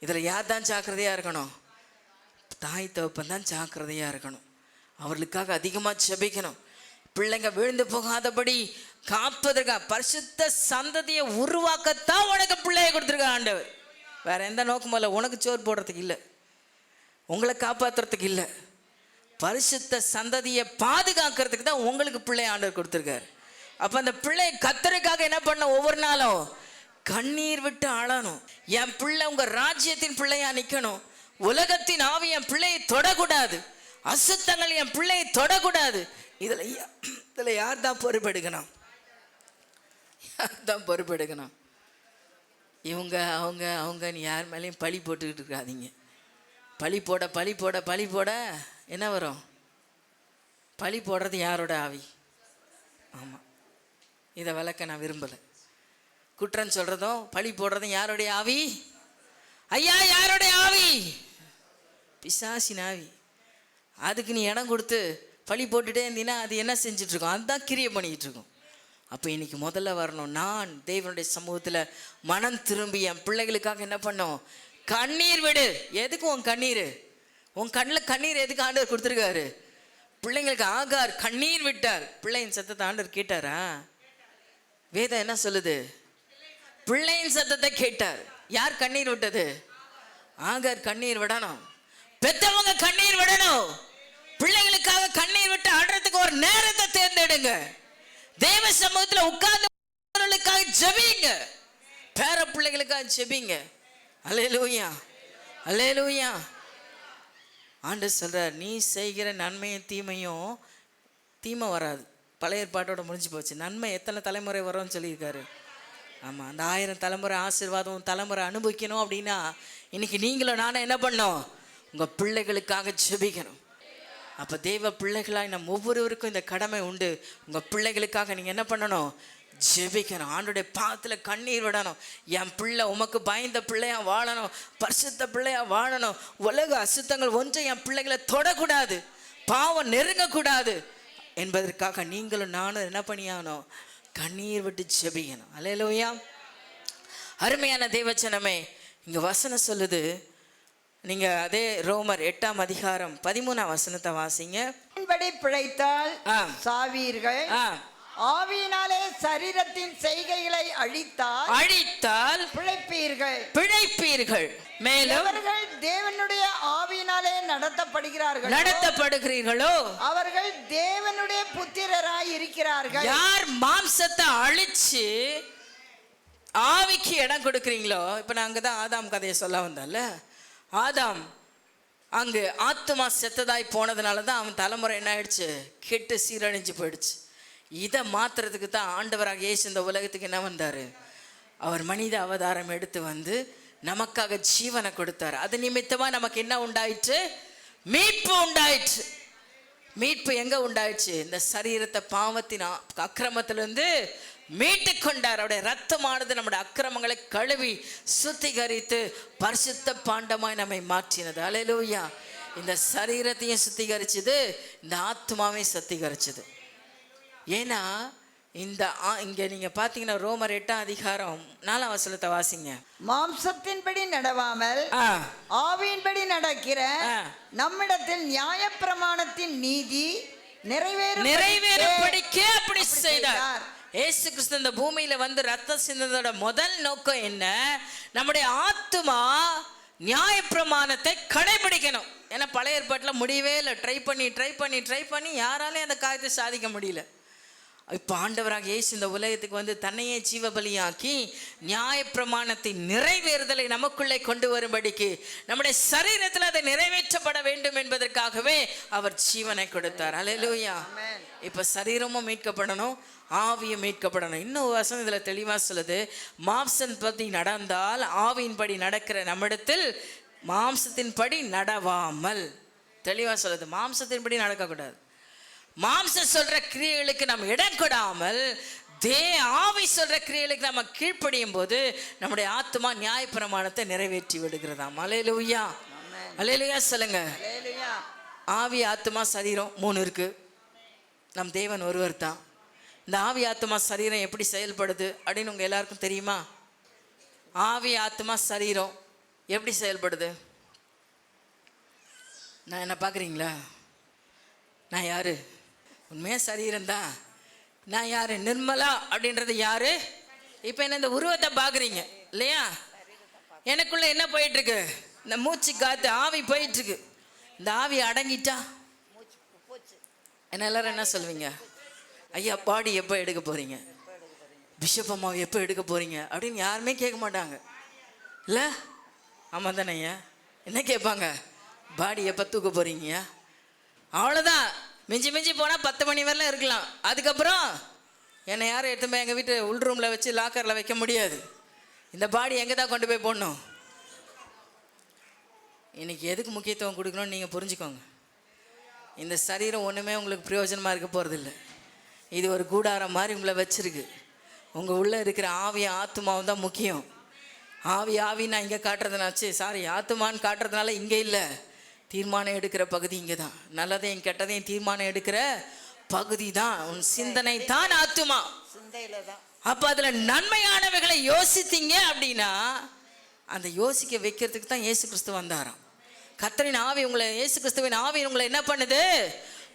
இதில் யார் தான் ஜாக்கிரதையாக இருக்கணும்? தாய் தகப்பன் தான் ஜாக்கிரதையாக இருக்கணும். அவர்களுக்காக அதிகமாக ஜெபிக்கணும். பிள்ளைங்க விழுந்து போகாதபடி காப்பதற்காக பரிசுத்த சந்ததியை உருவாக்கத்தான் உனக்கு பிள்ளையை கொடுத்துருக்க ஆண்டவர். வேற எந்த நோக்கமும் இல்லை. உனக்கு சோறு போடுறதுக்கு இல்லை, உங்களை காப்பாற்றுறதுக்கு இல்லை. பரிசுத்த சந்ததியை பாதுகாக்கிறதுக்கு தான் உங்களுக்கு பிள்ளை ஆண்டவர் கொடுத்துருக்காரு. அப்போ அந்த பிள்ளை கத்தருக்காக என்ன பண்ண? ஒவ்வொரு நாளும் கண்ணீர் விட்டு அழணும். என் பிள்ளை உங்கள் ராஜ்யத்தின் பிள்ளையா நிற்கணும். உலகத்தின் ஆவி என் பிள்ளையை தொடக்கூடாது, அசுத்தங்கள் என் பிள்ளையை தொடக்கூடாது. இதில் யார் தான் பொறுப்பெடுக்கணும்? யார் தான் பொறுப்பெடுக்கணும்? இவங்க அவங்க அவங்கன்னு யார் மேலேயும் பழி போட்டுக்கிட்டு இருக்காதீங்க. பழி போட என்ன வரும்? பழி போடுறது யாரோட ஆவி? ஆமாம், இதை விளக்க நான் விரும்பலை. குற்றம் சொல்கிறதும் பழி போடுறதும் யாருடைய ஆவி? ஐயா, யாருடைய ஆவி? பிசாசின் ஆவி. அதுக்கு நீ இடம் கொடுத்து பழி போட்டுட்டே இருந்தீங்கன்னா அது என்ன செஞ்சிட்ருக்கோம்? அதுதான் கிரியை பண்ணிக்கிட்டு இருக்கோம். அப்போ இன்றைக்கி முதல்ல வரணும், நான் தேவனுடைய சமூகத்தில் மனம் திரும்பி என் பிள்ளைகளுக்காக என்ன பண்ணோம்? கண்ணீர் விடு. எதுக்கு உன் கண்ணீர்? உன் கண்ணில் கண்ணீர் எதுக்கு ஆண்டவர் கொடுத்துருக்காரு? பிள்ளைங்களுக்கு ஆகார் கண்ணீர் விட்டார். பிள்ளையின் சத்தத்தை ஆண்டவர் கேட்டாரா? வேதம் என்ன சொல்லுது? பிள்ளையின் சத்தத்தை கேட்டார். யார் கண்ணீர் விட்டது? ஆகார் கண்ணீர் விடணும். பெத்தவங்க கண்ணீர் விடணும். பிள்ளைகளுக்காக கண்ணீர் விட்டு ஆடுறதுக்கு ஒரு நேரத்தை தேர்ந்தெடுங்க. தேவ சமூகத்துல உட்கார்ந்து ஜெபிங்க. பேர பிள்ளைகளுக்காக ஜெபிங்க. அல்லேலூயா, அல்லேலூயா. ஆண்டவர் சொல்றார், நீ செய்கிற நன்மையும் தீமையும், தீமை வராது. பழைய ஏற்பாட்டோட முடிஞ்சு போச்சு. நன்மை எத்தனை தலைமுறை வரும்னு சொல்லியிருக்காரு. ஆமாம், அந்த 1000 தலைமுறை ஆசீர்வாதம் தலைமுறை அனுபவிக்கணும் அப்படின்னா இன்னைக்கு நீங்களும் நானும் என்ன பண்ணோம்? உங்கள் பிள்ளைகளுக்காக ஜெபிக்கணும். அப்போ தேவ பிள்ளைகளாய் நம்ம ஒவ்வொருவருக்கும் இந்த கடமை உண்டு. உங்கள் பிள்ளைகளுக்காக நீங்கள் என்ன பண்ணணும்? ஜெபிக்கணும். ஆண்டோடைய பாதத்தில் கண்ணீர் விடணும். என் பிள்ளை உமக்கு பயந்த பிள்ளையா வாழணும், பரிசுத்த பிள்ளையா வாழணும். உலக அசுத்தங்கள் ஒன்றை என் பிள்ளைகளை தொடக்கூடாது, பாவம் நெருங்கக்கூடாது என்பதற்காக நீங்களும் நானும் என்ன பண்ணியாகணும்? கண்ணீர் விட்டு ஜெபிக்கணும். அல்லேலூயா. அருமையான தேவச்சனமே, இங்கே வசனம் சொல்லுது. நீங்கள் அதே ரோமர் 8ஆம் அதிகாரம் 13ஆம் வசனத்தை வாசிங்க. பிழைத்தால் சாவீர்கள், ஆவியினாலே சரீரத்தின் செய்கைகளை அழித்தால் பிழைப்பீர்கள். மேலும் அவர்கள் தேவனுடைய ஆவியினாலே நடத்தப்படுகிறீர்களோ அவர்கள் தேவனுடைய புத்திரராய் இருக்கிறார்கள். யார் மாம்சத்தை அழிச்சு ஆவிக்கு இடம் கொடுக்குறீங்களோ, இப்போ நான் அங்கே தான் ஆதாம் கதையை சொல்ல வந்தால, ஆதாம் அங்கு ஆத்துமா செத்ததாய் போனதுனால தான் அவன் தலைமுறை என்ன ஆயிடுச்சு? கெட்டு சீரழிஞ்சு போயிடுச்சு. இதை மாத்துறதுக்கு தான் ஆண்டவராக இயேசு இந்த உலகத்துக்கு என்ன வந்தார்? அவர் மனித அவதாரம் எடுத்து வந்து நமக்காக ஜீவனை கொடுத்தார். அது நிமித்தமாக நமக்கு என்ன உண்டாயிற்று? மீட்பு உண்டாயிற்று. மீட்பு எங்கே உண்டாயிடுச்சு? இந்த சரீரத்தை பாவத்தின் அக்கிரமத்திலிருந்து மீட்டு கொண்டார். அவருடைய ரத்தமானது நம்முடைய அக்கிரமங்களை கழுவி சுத்திகரித்து பரிசுத்த பாண்டமாய் நம்மை மாற்றினது. அல்லேலூயா. இந்த சரீரத்தையும் சுத்திகரிச்சது, இந்த ஆத்மாவையும் சுத்திகரிச்சது. ஏன்னா இங்கே நீங்கள் பார்த்தீங்கன்னா ரோமர் 8ஆம் அதிகாரம் 4ஆம் வசனத்தை வாசிங்க. மாம்சத்தின்படி நடவாமல் ஆவியின்படி நடக்கிற நம்மிடத்தில் நியாயப்பிரமாணத்தின் நீதி நிறைவேறும்படிக்கு அப்படி செய்தார். இயேசு கிறிஸ்து இந்த பூமியில வந்து ரத்தம் சிந்ததோட முதல் நோக்கம் என்ன? நம்முடைய ஆத்துமா நியாயப்பிரமாணத்தை கடைபிடிக்கணும். ஏன்னா பழைய ஏற்பாட்டில் முடியவே இல்லை. ட்ரை பண்ணி யாராலையும் அந்த காரியத்தை சாதிக்க முடியல. இப்போ ஆண்டவராக இயேசு இந்த உலகத்துக்கு வந்து தன்னையே ஜீவபலியாக்கி நியாயப்பிரமாணத்தின் நிறைவேறுதலை நமக்குள்ளே கொண்டு வரும்படிக்கு நம்முடைய சரீரத்தில் அதை நிறைவேற்றப்பட வேண்டும் என்பதற்காகவே அவர் ஜீவனை கொடுத்தார். அல்லேலூயா. இப்போ சரீரமும் மீட்கப்படணும், ஆவியும் மீட்கப்படணும். இன்னும் வசனம் இதில் தெளிவாக சொல்லுது, மாம்சம் பற்றி நடந்தால் ஆவியின்படி நடக்கிற நம்மிடத்தில் மாம்சத்தின்படி நடவாமல். தெளிவாக சொல்லுது, மாம்சத்தின்படி நடக்கக்கூடாது. மாம்சம் சொல்ற கிரியைகளுக்கு நம்ம இடம் கொடாமல் ஆவி சொல்ற கிரியைகளுக்கு நம்ம கீழ்ப்படியும் போது நம்முடைய ஆத்மா நியாயப்பிரமாணத்தை நிறைவேற்றி விடுகிறதாம். அல்லேலூயா, அல்லேலூயா சொல்லுங்க. ஆவி, ஆத்மா, சரீரம் 3 இருக்கு. நம் தேவன் ஒருவர் தான். இந்த ஆவி, ஆத்மா, சரீரம் எப்படி செயல்படுது அப்படின்னு உங்க எல்லாருக்கும் தெரியுமா? ஆவி, ஆத்மா, சரீரம் எப்படி செயல்படுது? நான் என்ன பார்க்குறீங்களா? நான் யாரு? உண்மையாக சரீரம்தான். நான் யாரு? நிர்மலா அப்படின்றது யாரு? இப்போ என்ன இந்த உருவத்தை பார்க்குறீங்க இல்லையா? எனக்குள்ள என்ன போயிட்டு இருக்கு? இந்த மூச்சு காத்து ஆவி போயிட்டு இருக்கு. இந்த ஆவி அடங்கிட்டா என்ன எல்லாரும் என்ன சொல்லுவீங்க? ஐயா பாடி எப்போ எடுக்க போறீங்க? பிஷப் அம்மாவை எப்போ எடுக்க போறீங்க அப்படின்னு யாருமே கேட்க மாட்டாங்க இல்லை? ஆமாம் தானே ஐயா? என்ன கேட்பாங்க? பாடி எப்போ தூக்க போறீங்க? அவ்வளோதான். மிஞ்சி போனால் 10 மணி வரலாம் இருக்கலாம். அதுக்கப்புறம் என்னை யாரும் எடுத்து போய் எங்கள் வீட்டு உள் ரூமில் வச்சு லாக்கரில் வைக்க முடியாது. இந்த பாடி எங்கே தான் கொண்டு போய் போடணும்? இன்னைக்கு எதுக்கு முக்கியத்துவம் கொடுக்கணும்னு நீங்கள் புரிஞ்சுக்கோங்க. இந்த சரீரம் ஒன்றுமே உங்களுக்கு பிரயோஜனமாக இருக்க போகிறதில்ல. இது ஒரு கூடாரம் மாதிரி உங்களை வச்சிருக்கு. உங்கள் உள்ளே இருக்கிற ஆவியும் ஆத்மாவும் தான் முக்கியம். ஆவி நான் இங்கே காட்டுறதுனாச்சு, ஆத்மான்னு காட்டுறதுனால இங்கே இல்லை. தீர்மானம் எடுக்கிற பகுதி இங்கே தான். நல்லதையும் கெட்டதையும் தீர்மானம் எடுக்கிற பகுதி தான் உன் சிந்தனை தான் ஆத்துமா. அப்போ அதில் நன்மையானவைகளை யோசித்தீங்க அப்படின்னா அந்த யோசிக்க வைக்கிறதுக்கு தான் இயேசு கிறிஸ்து வந்தாராம். கர்த்தரின் ஆவி உங்களை, இயேசு கிறிஸ்துவின் ஆவி உங்களை என்ன பண்ணுது?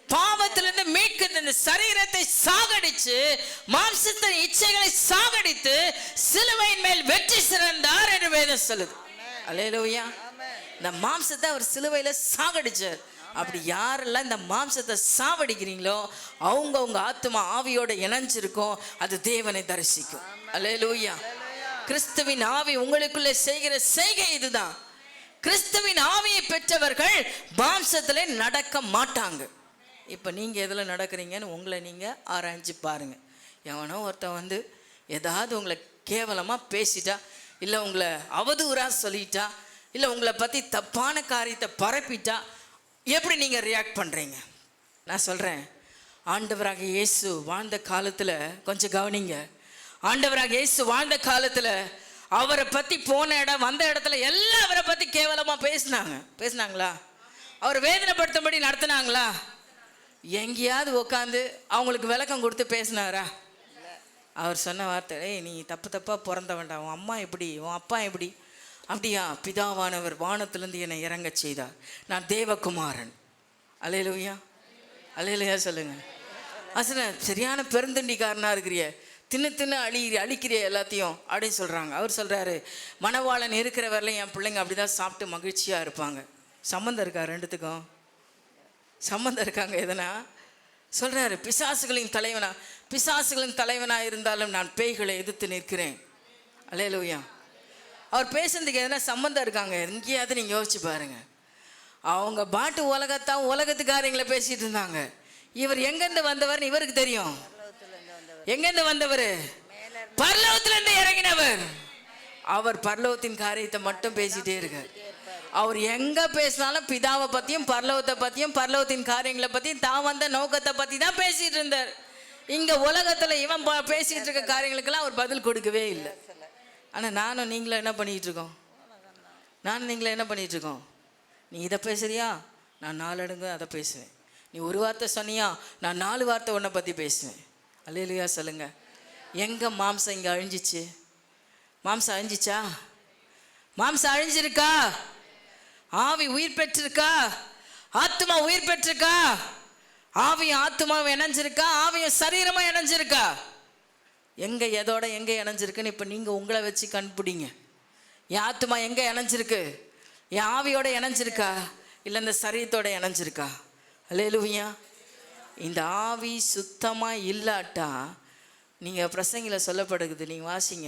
பாவத்திலிருந்து மீட்கிற இந்த சரீரத்தை சாகடிச்சு மாம்சத்தின் இச்சைகளை சாகடித்து சிலுவையின் மேல் வெற்றி சிறந்தார் என்று வேதம் சொல்லுது. அல்லேலூயா. இந்த மாம்சத்தை அவர் சிலுவையில சாகடிச்சார். அப்படி யாரெல்லாம் இந்த மாம்சத்தை சாவடிக்கிறீங்களோ அவங்க ஆத்துமா ஆவியோட இணைஞ்சிருக்கும், அது தேவனை தரிசிக்கும். அல்லேலூயா. கிறிஸ்துவின் ஆவி உங்களுக்குள்ளே செய்கிற செய்கை இதுதான். கிறிஸ்துவின் ஆவியை பெற்றவர்கள் மாம்சத்துல நடக்க மாட்டாங்க. இப்ப நீங்க எதுல நடக்கிறீங்கன்னு உங்களை நீங்க ஆராய்ஞ்சு பாருங்க. எவனோ ஒருத்தன் ஏதாவது உங்களை கேவலமா பேசிட்டா, இல்லை உங்களை அவதூறா சொல்லிட்டா, இல்லை உங்களை பற்றி தப்பான காரியத்தை பரப்பிட்டா எப்படி நீங்கள் ரியாக்ட் பண்ணுறீங்க? நான் சொல்கிறேன், ஆண்டவராக இயேசு வாழ்ந்த காலத்தில் கொஞ்சம் கவனிங்க. ஆண்டவராக இயேசு வாழ்ந்த காலத்தில் அவரை பற்றி போன இடம் வந்த இடத்துல எல்லாம் அவரை பற்றி கேவலமாக பேசினாங்களா? அவர் வேதனைப்படுத்தும்படி நடத்தினாங்களா? எங்கேயாவது உட்காந்து அவங்களுக்கு விளக்கம் கொடுத்து பேசினாரா? அவர் சொன்ன வார்த்தை, நீ தப்பாக பிறந்த வேண்டாம், உன் அம்மா எப்படி, உன் அப்பா எப்படி? அப்படியா? பிதாவானவர் வானத்திலிருந்து என்னை இறங்க செய்தார், நான் தேவகுமாரன். அல்லேலூயா. அல்லேலூயா சொல்லுங்க. அசன சரியான பெருந்தண்டிக்காரனாக இருக்கிறிய, தின்னு அழிக்கிறிய எல்லாத்தையும் அப்படின்னு சொல்கிறாங்க. அவர் சொல்கிறாரு, மணவாளன் இருக்கிற வரலையும் என் பிள்ளைங்க அப்படி தான் சாப்பிட்டு மகிழ்ச்சியாக இருப்பாங்க. சம்மந்தம் இருக்கா? ரெண்டுத்துக்கும் சம்மந்தம் இருக்காங்க. எதனா சொல்கிறாரு, பிசாசுகளின் தலைவனாக இருந்தாலும் நான் பேய்களை எதிர்த்து நிற்கிறேன். அல்லேலூயா. அவர் பேசுறதுக்கு எதனா சம்மந்தம் இருக்காங்க? எங்கேயாவது நீங்கள் யோசிச்சு பாருங்க. அவங்க பாட்டு உலகத்துக்காரங்களை பேசிட்டு இருந்தாங்க. இவர் எங்கேருந்து வந்தவர்னு இவருக்கு தெரியும். எங்கேருந்து வந்தவர்? பரலோகத்திலிருந்து இறங்கினவர். அவர் பரலோகத்தின் காரியத்தை மட்டும் பேசிட்டே இருக்கார். அவர் எங்க பேசினாலும் பிதாவை பத்தியும் பரலோகத்தை பத்தியும் பரலோகத்தின் காரியங்களை பத்தியும் தான் வந்த நோக்கத்தை பத்தி தான் பேசிட்டு இருந்தார். இங்க உலகத்துல இவன் பேசிட்டு இருக்க காரியங்களுக்கெல்லாம் அவர் பதில் கொடுக்கவே இல்லை. ஆனா நானும் நீங்களும் என்ன பண்ணிட்டு இருக்கோம்? நீ இதை பேசுறியா, நான் 4 அடுங்கு அதை பேசுவேன். நீ ஒரு வார்த்தை சொன்னியா, நான் 4 வார்த்தை உன்னை பத்தி பேசுவேன். அல்லேலூயா சொல்லுங்க. எங்க மாம்சம் இங்க அழிஞ்சிச்சு? மாம்சம் அழிஞ்சிச்சா? மாம்சம் அழிஞ்சிருக்கா? ஆவி உயிர் பெற்றிருக்கா? ஆத்மா உயிர் பெற்றிருக்கா? ஆவியும் ஆத்மாவும் இணைஞ்சிருக்கா? ஆவியும் சரீரமும் இணைஞ்சிருக்கா? எங்க எதோட எங்க இணைஞ்சிருக்குன்னு இப்ப நீங்க உங்களை வச்சு கண்டுபிடிங்க. என் ஆத்மா எங்க இணைஞ்சிருக்கு? என் ஆவியோட இணைஞ்சிருக்கா, இல்லை இந்த சரீரத்தோட இணைஞ்சிருக்கா? அல்லேலூயா. இந்த ஆவி சுத்தமா இல்லாட்டா, நீங்க பிரசங்கில சொல்லப்படுகிறது, நீங்க வாசிங்க.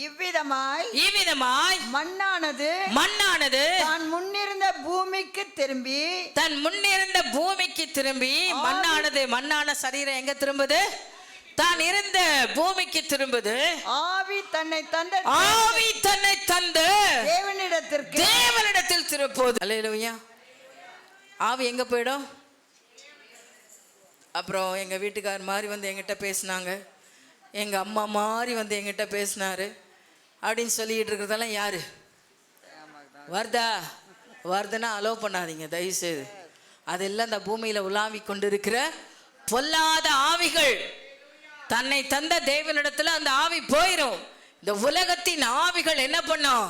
இவ்விதமாய் மண்ணானது தான் முன்னிருந்த பூமிக்கு திரும்பி மண்ணான சரீரம் எங்க திரும்புது? தான் இருந்த பூமிக்கு திரும்புது. ஆவி தன்னை தந்து தேவனிடத்தில் திருப்போது. அல்லேலூயா. ஆவி எங்க போயிடும்? அப்புறம் எங்க வீட்டுக்கார் மாதிரி என்கிட்ட பேசினாங்க, எங்க அம்மா மாதிரி என்கிட்ட பேசினாரு அப்படின்னு சொல்லிட்டு இருக்கிறதெல்லாம் யாரு? வருதுன்னா அலோவ் பண்ணாதீங்க தயவுசெய்து. அதெல்லாம் இந்த பூமியில உலாவி கொண்டிருக்கிற பொல்லாத ஆவிகள். தன்னை தந்த தேவனிடத்துல அந்த ஆவி போயிடும். இந்த உலகத்தின் ஆவிகள் என்ன பண்ணும்?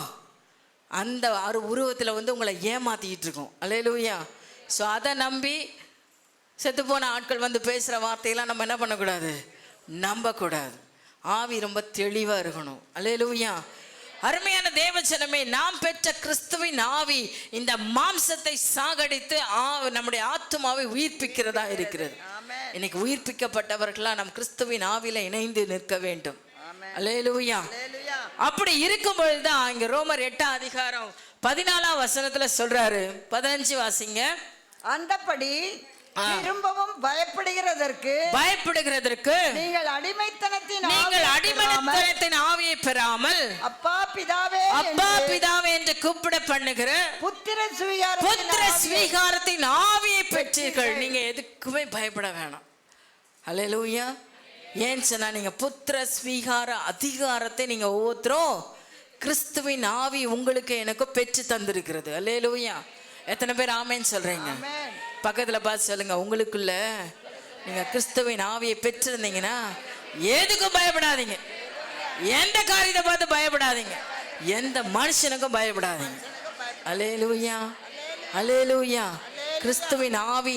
அந்த உருவத்துல உங்களை ஏமாத்திட்டு இருக்கும். அல்லேலூயா. ஸோ அதை நம்பி செத்து போன ஆட்கள் பேசுற வார்த்தையெல்லாம் நம்ம என்ன பண்ணக்கூடாது? நம்பக்கூடாது. ஆவி ரொம்ப தெளிவா இருக்கணும். அல்லேலூயா. அருமையான தேவஜனமே, நாம் பெற்ற கிறிஸ்துவின் ஆவி இந்த மாம்சத்தை சாகடித்து நம்முடைய ஆத்துமாவை உயிர்ப்பிக்கிறதா இருக்கிறது. இன்னைக்கு உயிர்ப்பிக்கப்பட்டவர்களா நம் கிறிஸ்துவின் ஆவியில இணைந்து நிற்க வேண்டும். அல்லேலூயா. அப்படி இருக்கும் பொழுதுதான் இங்க ரோமர் 8ஆம் அதிகாரம் 14ஆம் வசனத்துல சொல்றாரு. 15 வாசிங்க. அந்தபடி திரும்பவும் பயப்படுகிறதற்கு நீங்கள் அடிமைத்தனத்தின் ஆவியை பெறாமல் அப்பா பிதாவே என்று கூப்பிட பண்ணுகிற புத்திர ஸ்வீகாரத்தின் ஆவியை பெற்றீர்கள். நீங்க எதுக்குமே பயப்பட வேணாம். அல்லேலூயா. ஏன் சொன்னா, நீங்க புத்திர ஸ்வீகார அதிகாரத்தை நீங்க ஒவ்வொருத்தரும் கிறிஸ்துவின் ஆவி உங்களுக்கு எனக்கு பெற்று தந்திருக்கிறது. அல்லேலூயா. எத்தனை பேர் ஆமேன்னு சொல்றீங்க? பக்கத்துல பார்த்து சொல்லுங்க, உங்களுக்குள்ள நீங்க கிறிஸ்துவின் ஆவியை பெற்றிருந்தீங்கன்னா எதுக்கும் பயப்படாதீங்க. எந்த காரியத்தை பார்த்து பயப்படாதீங்க. எந்த மனுஷனுக்கும் பயப்படாதீங்க. அல்லேலூயா. அல்லேலூயா. கிறிஸ்துவின் ஆவி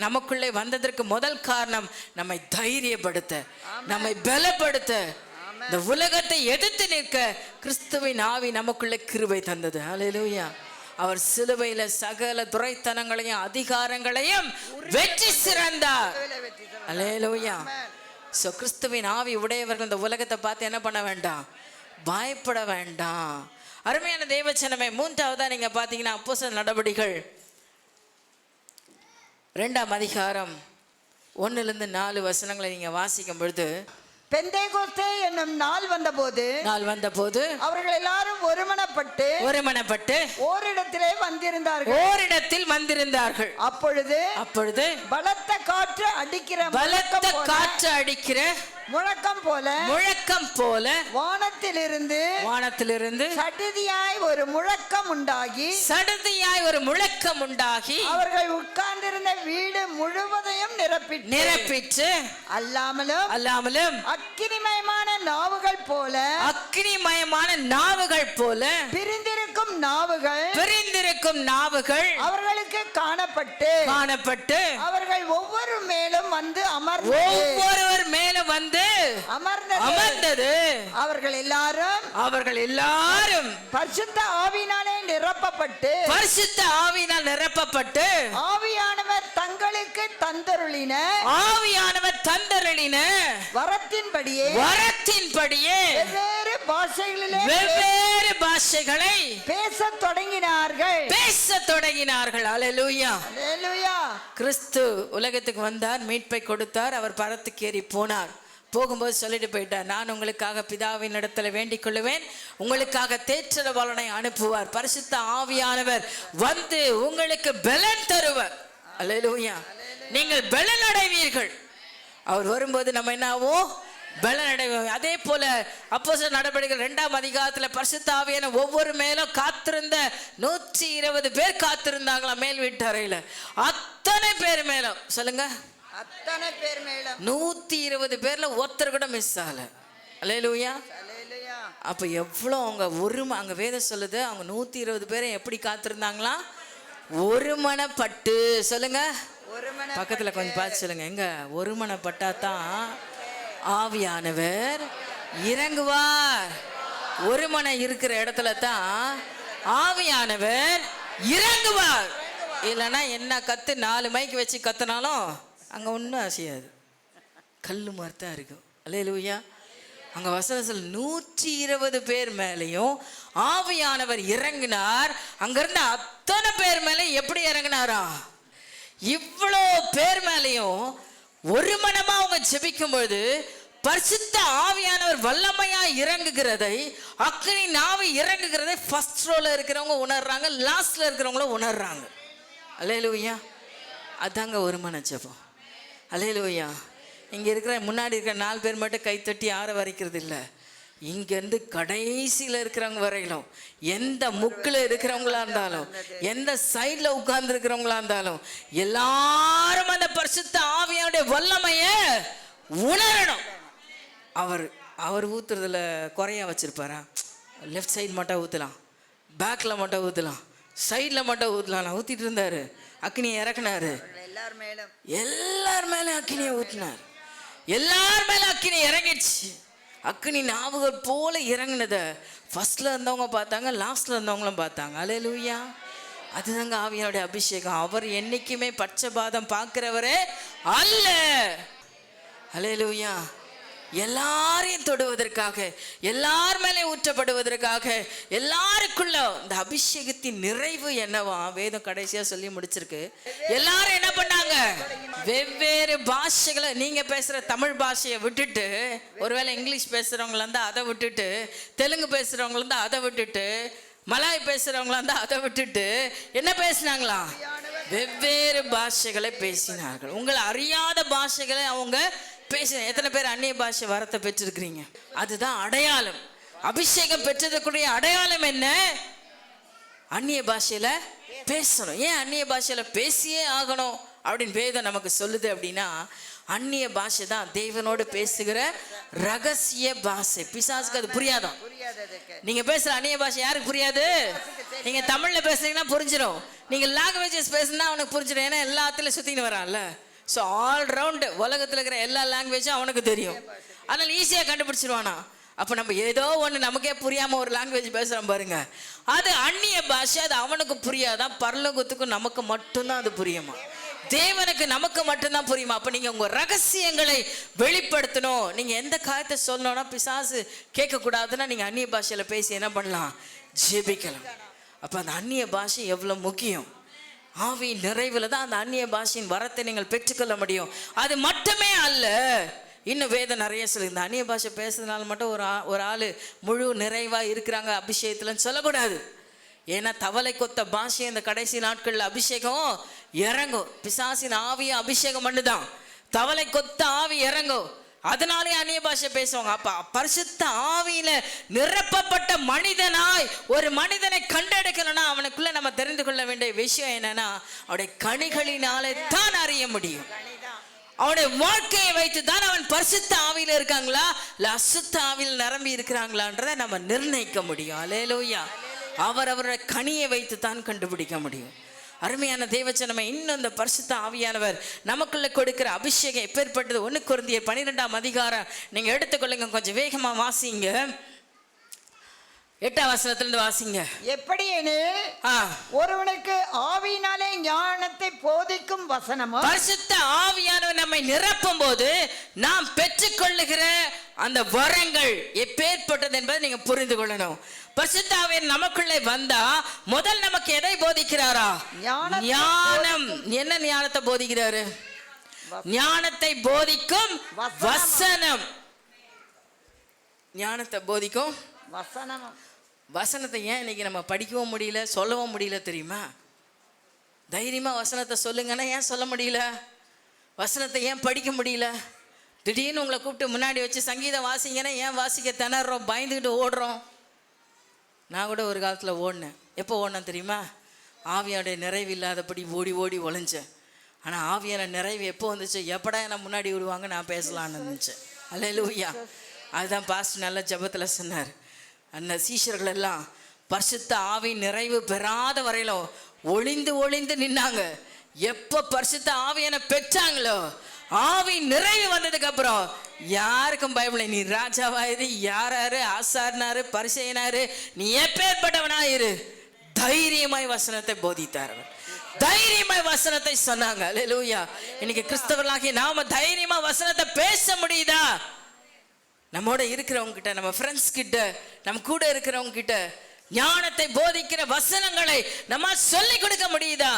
நமக்குள்ளே வந்ததற்கு முதல் காரணம் நம்மை தைரியப்படுத்த, நம்மை பலப்படுத்த, இந்த உலகத்தை எதிர்த்து நிற்க கிறிஸ்துவின் ஆவி நமக்குள்ளே கிருபை தந்தது. ஹல்லேலூயா. அவர் சிலுவையில சகல துரைத்தனங்களையும் அதிகாரங்களையும் வெற்றி சிறந்தார். ஹல்லேலூயா. சோ கிறிஸ்துவின் ஆவி உடையவர்கள் இந்த உலகத்தை பார்த்து என்ன பண்ண வேண்டாம், பயப்பட வேண்டாம். அருமையான தேவச்சனமே, மூன்றாவதா நீங்க பாத்தீங்கன்னா அப்போஸ்தலர் நடபடிகள் 2ஆம் அதிகாரம் 1-4 வசனங்களை நீங்க வாசிக்கும் பொழுது, பெந்தேகோஸ்தே என்னும் நாள் வந்தபோது அவர்கள் எல்லாரும் ஒருமனப்பட்டு ஓரிடத்தில் வந்திருந்தார்கள். அப்பொழுது பலத்த காற்று அடிக்கிற முழக்கம் போல வானத்திலிருந்து சடுதியாய் ஒரு முழக்கம் உண்டாகி அவர்கள் உட்கார்ந்திருந்த வீடு முழுவதையும் நிரப்பிற்று. அல்லாமலும் அக்கினிமயமான நாவுகள் போல பிரிந்திருக்கும் நாவுகள் அவர்களுக்கு காணப்பட்டு அவர்கள் ஒவ்வொரு மேலும் வந்து அமர்ந்தது. அவர்கள் எல்லாரும் பரிசுத்த ஆவியினாலே நிரப்பப்பட்டு ஆவியானவர் தங்களுக்கு தந்தருளின வரத்தின்படியே வெவ்வேறு பாஷைகளை பேசத் தொடங்கினார்கள். அல்லேலூயா. கிறிஸ்து உலகத்துக்கு வந்தார், மீட்பை கொடுத்தார், அவர் பரத்துக்கு ஏறி போனார். போகும்போது சொல்லிட்டு போயிட்டார், நான் உங்களுக்காக பிதாவின் இடத்துல வேண்டிக் கொள்ளுவேன், உங்களுக்காக தேற்றரவாளனை அனுப்புவார், பரிசுத்த ஆவியானவர் வந்து உங்களுக்கு பலன் தருவார். அல்லேலூயா. நீங்கள் பலன் அடைவீர்கள். அவர் வரும்போது நம்ம என்னவோ பலன் அடைவோம். அதே போல அப்போஸ்தலர் நடபடிகள் 2ஆம் அதிகாரத்துல பரிசுத்த ஆவியான ஒவ்வொரு மேலும் காத்திருந்த 120 பேர் காத்திருந்தாங்களா மேல் வீட்டு அறையில. அத்தனை பேர் மேலும் சொல்லுங்க, 120 பேர்ல ஒருத்தர் கூட மிஸ் ஆகல. அல்லேலூயா. அப்ப எவ்வளவு அவங்க அங்க வேதம் சொல்லுது, அவங்க 120 பேரை எப்படி காத்திருந்தாங்களா, ஒருமனப்பட்டு. சொல்லுங்க, பக்கத்துல கொஞ்சம் பார்த்து சொல்லுங்க, எங்க ஒருமனப்பட்டா தான் ஆவியானவர் இறங்குவார். ஒருமனை இருக்கிற இடத்துல தான் ஆவியானவர் இறங்குவார். இல்லைன்னா என்ன 4 மைக்கு வச்சு கத்துனாலும் அங்க ஒன்றும் அசையாது, கல்லு மாதிரி தான் இருக்கும். அல்லேலூயா. அங்க வசனத்தில் 120 பேர் மேலையும் ஆவியானவர் இறங்கினார். அங்க இருந்த அத்தனை பேர் மேலே எப்படி இறங்கினாரா, இவ்வளோ பேர் மேலையும் ஒரு மனமா அவங்க ஜெபிக்கும் பொழுது பரிசுத்த ஆவியானவர் வல்லமையா இறங்குகிறதை, அக்கினி நாவி இறங்குகிறதை ஃபர்ஸ்ட் ரோல இருக்கிறவங்க உணர்றாங்க, லாஸ்ட்ல இருக்கிறவங்களும் உணர்றாங்க. அல்லேலூயா. அதாங்க ஒரு மன ஜெபம். அல்லேலூயா. இங்க இருக்கிற முன்னாடி இருக்கிற 4 பேர் மட்டும் கைத்தட்டி ஆற வரைக்கிறது இல்லை, இங்கேருந்து கடைசியில் இருக்கிறவங்க வரையிலும், எந்த முக்கில் இருக்கிறவங்களா இருந்தாலும், எந்த சைடில் உட்கார்ந்து இருக்கிறவங்களா இருந்தாலும், எல்லாரும் அந்த பரிசுத்த ஆவியானுடைய வல்லமையை உணரணும். அவர் ஊத்துறதுல குறையா வச்சிருப்பாரா, லெஃப்ட் சைடு மட்டும் ஊற்றலாம், பேக்கில் மட்டும் ஊற்றலாம், சைடில் மட்டும் ஊற்றலாம். ஊற்றிட்டு இருந்தாரு, அக்னியை இறக்குனாரு, எல்லார் மேலே அக்னியை ஊற்றினார், எல்லார் மேலே அக்னி இறங்கிடுச்சு. அக்னி நாவுகள் போல இறங்கினதை ஃபர்ஸ்ட்ல இருந்தவங்க பார்த்தாங்க, லாஸ்ட்ல இருந்தவங்களும் பார்த்தாங்க. அல்லேலூயா. அதுதாங்க ஆவியானுடைய அபிஷேகம். அவர் என்னைக்குமே பட்சபாதம் பார்க்கிறவரே அல்ல. அல்லேலூயா. எல்லாரையும் தொடுவதற்காக, எல்லார் மேலே ஊற்றப்படுவதற்காக, எல்லாருக்குள்ள இந்த அபிஷேகத்தின் நிறைவு என்னவா வேதம் கடைசியா சொல்லி முடிச்சிருக்கு. எல்லாரும் என்ன பண்ணாங்க, வெவ்வேறு பாஷைகளை, நீங்க பேசுற தமிழ் பாஷையை விட்டுட்டு, ஒருவேளை இங்கிலீஷ் பேசுறவங்களா இருந்தா அதை விட்டுட்டு, தெலுங்கு பேசுறவங்களா இருந்தா அதை விட்டுட்டு, மலாய் பேசுறவங்களா இருந்தா அதை விட்டுட்டு என்ன பேசினாங்களா, வெவ்வேறு பாஷைகளை பேசினார்கள். உங்களை அறியாத பாஷைகளை அவங்க பேச. எத்தனை பேர் அந்நிய பாஷை வரத்தை பெற்றிருக்கிறீங்க? அதுதான் அடையாளம். அபிஷேகம் பெற்றதுக்குரிய அடையாளம் என்ன? அந்நிய பாஷையில பேசணும். ஏன் அந்நிய பாஷையில பேசியே ஆகணும் அப்படின்னு வேதம் நமக்கு சொல்லுது அப்படின்னா, அந்நிய பாஷை தான் தேவனோடு பேசுகிற ரகசிய பாஷை. பிசாசுக்கு அது புரியாதான். நீங்க பேசுற அந்நிய பாஷை யாருக்கு புரியாது? நீங்க தமிழ்ல பேசுறீங்கன்னா புரிஞ்சிடும். நீங்க லாங்குவேஜஸ் பேசுனா அவனுக்கு புரிஞ்சிடும். ஏன்னா எல்லாத்துலயும் சுத்தின்னு வரான்ல. ஸோ ஆல்ரவுண்டு உலகத்தில் இருக்கிற எல்லா லாங்குவேஜும் அவனுக்கு தெரியும். அதனால ஈஸியாக கண்டுபிடிச்சிருவானா. அப்போ நம்ம ஏதோ ஒன்று நமக்கே புரியாமல் ஒரு லாங்குவேஜ் பேசுகிறோம் பாருங்க, அது அந்நிய பாஷை. அது அவனுக்கு புரியாதான். பரலோகத்துக்கும் நமக்கு மட்டும்தான் அது புரியுமா, தேவனுக்கு நமக்கு மட்டும்தான் புரியுமா. அப்போ நீங்கள் உங்கள் ரகசியங்களை வெளிப்படுத்தணும். நீங்கள் எந்த காரியத்தை சொல்லணும்னா பிசாசு கேட்கக்கூடாதுன்னா நீங்கள் அந்நிய பாஷையில் பேசி என்ன பண்ணலாம், ஜெபிக்கலாம். அப்போ அந்த அந்நிய பாஷை எவ்வளோ முக்கியம். ஆவி நிறைவில் தான் அந்த அந்நிய பாஷையின் வரத்தை நீங்கள் பெற்றுக்கொள்ள முடியும். அது மட்டுமே அல்ல, இன்னும் வேதம் நிறைய சொல்லி இந்த அந்நிய பாஷை பேசுறதுனால மட்டும் ஒரு ஆள் முழு நிறைவாக இருக்கிறாங்க அபிஷேகத்துலன்னு சொல்லக்கூடாது. ஏன்னா தவளை கொத்த பாஷை இந்த கடைசி நாட்களில் அபிஷேகம் இறங்கும். பிசாசின் ஆவியை அபிஷேகம் பண்ணுதான். தவளை கொத்த ஆவி இறங்கும். அதனாலே அந்நிய பாஷை பேசுவாங்க. அப்ப பரிசுத்த ஆவியில நிரப்பப்பட்ட மனிதனாய் ஒரு மனிதனை கண்டெடுக்கணும்னா அவனுக்குள்ள நம்ம தெரிந்து கொள்ள வேண்டிய விஷயம் என்னன்னா, அவனுடைய கனிகளினாலே தான் அறிய முடியும். அவனுடைய வாழ்க்கையை வைத்து தான் அவன் பரிசுத்த ஆவியில இருக்காங்களா இல்ல அசுத்த ஆவியில் நிரம்பி இருக்கிறாங்களான்றதை நம்ம நிர்ணயிக்க முடியும். அல்லேலூயா. அவருடைய கனியை வைத்து தான் கண்டுபிடிக்க முடியும். அருமையான தேவச்சனமே, இன்னும் இந்த பரிசுத்த ஆவியானவர் நமக்குள்ள கொடுக்கிற அபிஷேகம் எப்பேற்பட்டது. 1 கொரிந்தியர் 12ஆம் அதிகாரம் நீங்க எடுத்துக்கொள்ளுங்க. கொஞ்சம் வேகமா வாசிங்க. 8ஆம் வசனத்திலிருந்து வாசிங்க. எப்படி எனில் ஒருவனுக்கு ஆவியினாலே ஞானத்தை போதிக்கும் வசனமும், பரிசுத்த ஆவியானவர் நம்மை நிரப்பும் போது நாம் பெற்றுக்கொள்ளுகிற அந்த வரங்கள் எப்பேற்பட்டது என்பதை நீங்க புரிந்து கொள்ளணும். பரிசுத்த ஆவியானவர் நமக்குள்ளே வந்தா முதல் நமக்கு எதை போதிக்கிறாரா? ஞானம். என்ன ஞானத்தை போதிக்கிறாரு? ஞானத்தை போதிக்கும் வசனம். ஞானத்தை போதிக்கும் வசனம். வசனத்தை ஏன் இன்னைக்கு நம்ம படிக்கவும் முடியல, சொல்லவும் முடியல தெரியுமா? தைரியமா வசனத்தை சொல்லுங்கன்னா ஏன் சொல்ல முடியல? வசனத்தை ஏன் படிக்க முடியல? திடீர்னு உங்களை கூப்பிட்டு முன்னாடி வச்சு சங்கீதம் வாசிங்கன்னா ஏன் வாசிக்க திணறோம், பயந்துக்கிட்டு ஓடுறோம்? நான் கூட ஒரு காலத்தில் ஓடினேன். எப்போ ஓடினேன் தெரியுமா? ஆவியானுடைய நிறைவு இல்லாதபடி ஓடி ஓடி ஒளிஞ்சேன். ஆனால் ஆவியான நிறைவு எப்போ வந்துச்சு, எப்படா என்ன முன்னாடி விடுவாங்க நான் பேசலான்னு இருந்துச்சு. அல்லேலூயா. அதுதான் பாஸ்டர் நல்ல ஜெபத்தில் சொன்னார். அந்த சீஷர்கள் எல்லாம் பரிசுத்த ஆவி நிறைவு பெறாத வரையிலும் ஒளிந்து ஒளிந்து நின்னாங்க. எப்போ பரிசுத்த ஆவியான பெற்றாங்களோ, ஆவி நிறைவு வந்ததுக்கு அப்புறம் யாருக்கும் பயப்படல. நீ ராஜாவாயிரு, யாராரு, ஆசாரினாரு, பரிசேயனாரு, நீ எப்பேற்பட்டவனாயிரு, தைரியமாய் வசனத்தை போதித்தார். தைரியமாய் வசனத்தை சொன்னாங்க. அல்லேலூயா. இன்னைக்கு கிறிஸ்தவர்களாகிய நாம தைரியமா வசனத்தை பேச முடியுதா? நம்மோட இருக்கிறவங்க கிட்ட, நம்ம ஃப்ரெண்ட்ஸ் கிட்ட, நம்ம கூட இருக்கிறவங்க கிட்ட ஞானத்தை போதிக்கிற வசனங்களை நம்ம சொல்லி கொடுக்க முடியுதா?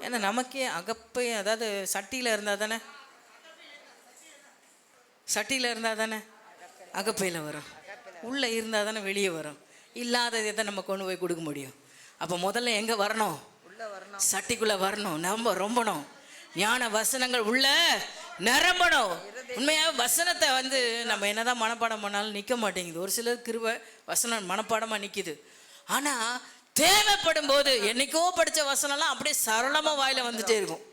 ஏன்னா நமக்கே அகப்பை, அதாவது சட்டியில் இருந்தால் தானே, சட்டியில் இருந்தால் தானே அகப்பையில் வரும், உள்ளே இருந்தால் தானே வெளியே வரும். இல்லாததை தான் நம்ம கொண்டு போய் கொடுக்க முடியும். அப்போ முதல்ல எங்கே வரணும்? சட்டிக்குள்ளே வரணும். நம்ம ரொம்பணும். ஞான வசனங்கள் உள்ள நிரம்பணும். உண்மையாக வசனத்தை நம்ம என்னதான் மனப்பாடம் பண்ணாலும் நிற்க மாட்டேங்குது. ஒரு சிலர் கிருபை வசனம் மனப்பாடமாக நிற்கிது. ஆனால் தேவைப்படும் போது என்னைக்கோ படித்த வசனம்லாம் அப்படியே சரளமாக வாயில வந்துட்டே இருக்கும்.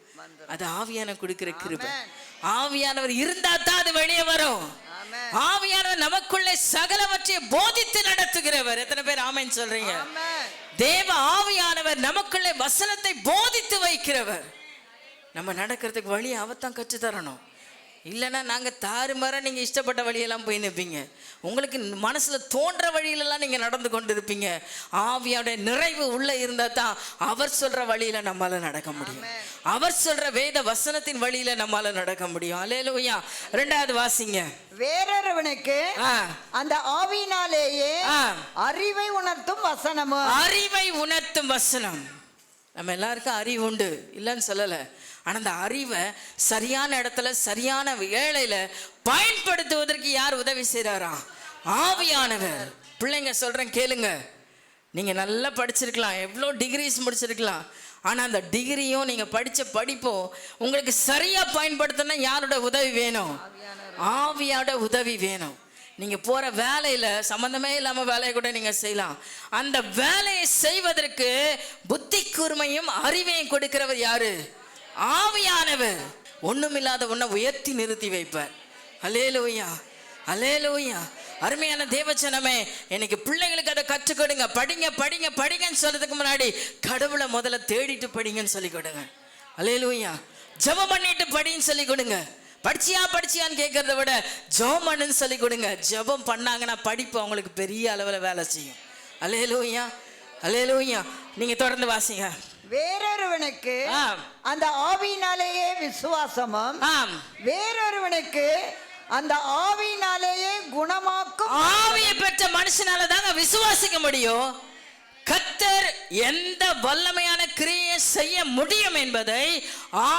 அது ஆவியான கொடுக்கிற கிருபை. ஆவியானவர் இருந்தா தான் அது வெளியே வரும். ஆவியானவர் நமக்குள்ளே சகலவற்றை போதித்து நடத்துகிறவர். எத்தனை பேர் ஆமென் சொல்றீங்க? தேவ ஆவியானவர் நமக்குள்ளே வசனத்தை போதித்து வைக்கிறவர். நம்ம நடக்கிறதுக்கு வழி அவத்தான் கற்று தரணும். இல்லைன்னா நாங்கள் தாறுமாற நீங்கள் இஷ்டப்பட்ட வழியெல்லாம் போய் நிற்பீங்க. உங்களுக்கு மனசில் தோன்ற வழியிலெல்லாம் நீங்கள் நடந்து கொண்டு இருப்பீங்க. ஆவியோட நிறைவு உள்ளே இருந்தால் தான் அவர் சொல்கிற வழியில் நம்மளால் நடக்க முடியும். அவர் சொல்கிற வேத வசனத்தின் வழியில் நம்மளால் நடக்க முடியும். அல்லேலூயா. 2வது வாசிங்க. வேறொருவனுக்கு அந்த ஆவியினாலேயே அறிவை உணர்த்தும் வசனம். அறிவை உணர்த்தும் வசனம். நம்ம எல்லாருக்கும் அறிவு உண்டு, இல்லைன்னு சொல்லலை. ஆனால் அந்த அறிவை சரியான இடத்துல சரியான வேளையில பயன்படுத்துவதற்கு யார் உதவி செய்கிறாரா? ஆவியானவர். பிள்ளைங்க சொல்றேன் கேளுங்க. நீங்க நல்லா படிச்சிருக்கலாம், எவ்வளோ டிகிரிஸ் முடிச்சிருக்கலாம். ஆனால் அந்த டிகிரியும் நீங்க படித்த படிப்பும் உங்களுக்கு சரியா பயன்படுத்தணும்னா யாரோட உதவி வேணும்? ஆவியோட உதவி வேணும். நீங்க போற வேலையில சம்பந்தமே இல்லாம வேலையை கூட நீங்க செய்யலாம். அந்த வேலையை செய்வதற்கு புத்தி கூர்மையும் அறிவையும் கொடுக்கிறவர் யாரு? ஆவியானவர். ஒண்ணுமில்லாத ஒன்றை உயர்த்தி நிறுத்தி வைப்பார். அல்லேலூயா, அல்லேலூயா. அருமையான தேவச்சனமே, இன்னைக்கு பிள்ளைங்களுக்கு அதை கற்றுக் கொடுங்க. படிங்க படிங்க படிங்கன்னு சொல்றதுக்கு முன்னாடி கடவுளை முதல்ல தேடிட்டு படிங்கன்னு சொல்லி கொடுங்க. அல்லேலூயா. ஜெபம் பண்ணிட்டு படின்னு சொல்லி கொடுங்க. படிச்சியான்னு கேட்கறத விட ஜெபம் பண்ணுன்னு சொல்லி கொடுங்க. ஜெபம் பண்ணாங்கன்னா படிப்பு அவங்களுக்கு பெரிய அளவில் வேலை செய்யும். அல்லேலூயா, அல்லேலூயா. நீங்க தொடர்ந்து வாசிங்க. வேறொருவனுக்கு அந்த ஆவியினாலேயே விசுவாசமும், வேறொருவனுக்கு அந்த ஆவியினாலேயே குணமாக்கும். ஆவியை பெற்ற மனுஷனால தாங்க விசுவாசிக்க முடியும். கர்த்தர் எந்த வல்லமையான கிரியை செய்ய முடியும் என்பதை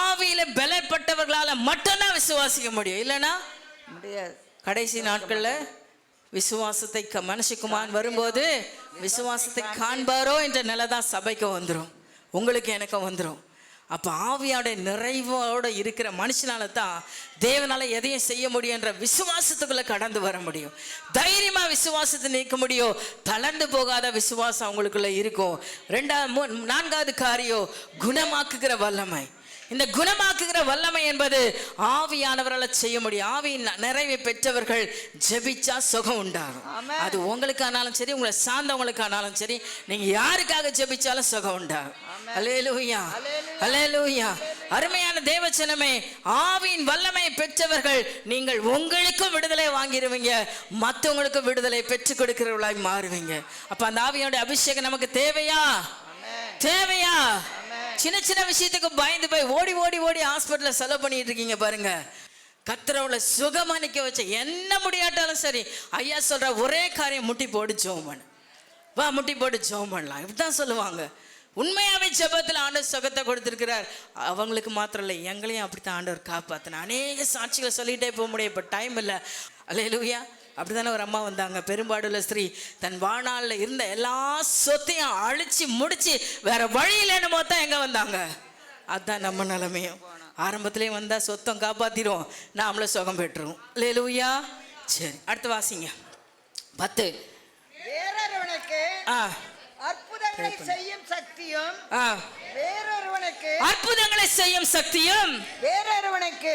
ஆவியில பலப்பட்டவர்களால மட்டும்தான் விசுவாசிக்க முடியும். இல்லைன்னா முடியாது. கடைசி நாட்கள்ல விசுவாசத்தை மனுஷகுமாரன் வரும்போது விசுவாசத்தை காண்பாரோ என்ற நிலை தான் சபைக்கு வந்துடும், உங்களுக்கு எனக்கு வந்துடும். அப்போ ஆவியோட நிறைவோட இருக்கிற மனுஷனால தான் தேவனால எதையும் செய்ய முடியும் என்ற விசுவாசத்துக்குள்ள கடந்து வர முடியும். தைரியமா விசுவாசத்தை நீக்க முடியும். தளர்ந்து போகாத விசுவாசம் அவங்களுக்குள்ள இருக்கும். நான்காவது காரியம் குணமாக்குகிற வல்லமை. இந்த குணமாக்குகிற வல்லமை என்பது ஆவியானவரால் செய்ய முடியும். ஆவியின் நிறைவை பெற்றவர்கள் ஜெபிச்சா சுகம் உண்டாகும். அது உங்களுக்கானாலும் சரி, உங்களை சார்ந்தவங்களுக்கானாலும் சரி, நீங்க யாருக்காக ஜெபிச்சாலும் சுகம் உண்டாகும். அல்லேலூயா, அல்லேலூயா. அருமையான தேவச்சனமே, ஆவியின் வல்லமை பெற்றவர்கள் நீங்கள் உங்களுக்கும் விடுதலை வாங்கிடுவீங்க, மற்றவங்களுக்கும் விடுதலை பெற்றுக் கொடுக்கிறவர்களாய் மாறுவீங்க. அப்ப அந்த ஆவியோட அபிஷேகம் நமக்கு தேவையா? தேவையா? சின்ன சின்ன விஷயத்துக்கு பயந்து போய் ஓடி ஓடி ஓடி ஹாஸ்பிட்டல்ல செலவு பண்ணிட்டு இருக்கீங்க பாருங்க. கர்த்தரவுல சுகமா நிக்க வச்ச என்ன முடியாட்டாலும் சரி, ஐயா சொல்ற ஒரே காரியம், முட்டி போடு ஜெபம் பண்ணு. வா முட்டி போடு ஜெபம் பண்ணலாம், இப்படிதான் சொல்லுவாங்க. உண்மையாவே ஜெபத்துல ஆண்டவர் சுகத்தை கொடுத்திருக்கிறார். அவங்களுக்கு மாத்திரம் இல்லை, எங்களையும் அப்படித்தான் ஆண்டவர் காப்பாத்தின. அநேக சாட்சிகளை சொல்லிட்டே போக முடியும், இப்ப டைம் இல்லை. அல்லேலூயா. அப்படித்தானே ஒரு அம்மா வந்தாங்க, பெரும்பாடுள்ள ஸ்திரீ. தன் வாழ்நாளில் இருந்த எல்லா சொத்தையும் அழிச்சு முடிச்சு வேற வழியில் என்னமோ தான் எங்க வந்தாங்க. அதுதான் நம்ம நிலைமையும். ஆரம்பத்திலே வந்தா சொத்தம் காப்பாத்திரும், நாமள சுகம் பெற்றுரும். அல்லேலூயா. சரி, அடுத்து வாசிங்க. 10. வேறொருவனுக்கு அற்புதங்களை செய்யும் சக்தியும், வேறொருவனுக்கு அற்புதங்களை செய்யும் சக்தியும், வேறொருவனுக்கு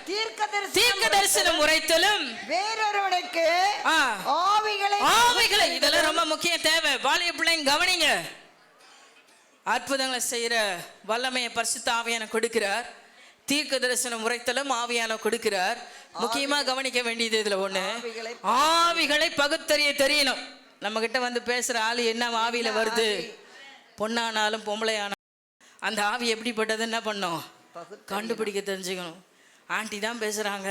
தீர்க்க தரிசனம் உரைத்தலும், வேறொருவனுக்கு ஆவிகளை. இதெல்லாம் ரொம்ப முக்கிய தேவை. வாலிய பிள்ளைங்க கவனிங்க. அற்புதங்களை செய்யற வல்லமையை பரிசுத்த ஆவியான கொடுக்கிறார். தீர்க்க தரிசனம் உரைத்தலும் ஆவியான கொடுக்கிறார். முக்கியமா கவனிக்க வேண்டியது இதுல ஒண்ணு, ஆவிகளை பகுத்தறிய தெரியணும். நம்ம கிட்ட வந்து பேசுற ஆளு என்ன ஆவியில வருது, பொண்ணானாலும் பொம்பளையானாலும் அந்த ஆவி எப்படிப்பட்டது என்ன பண்ணோம், கண்டுபிடிக்க தெரிஞ்சுக்கணும். ஆண்டி தான் பேசுறாங்க,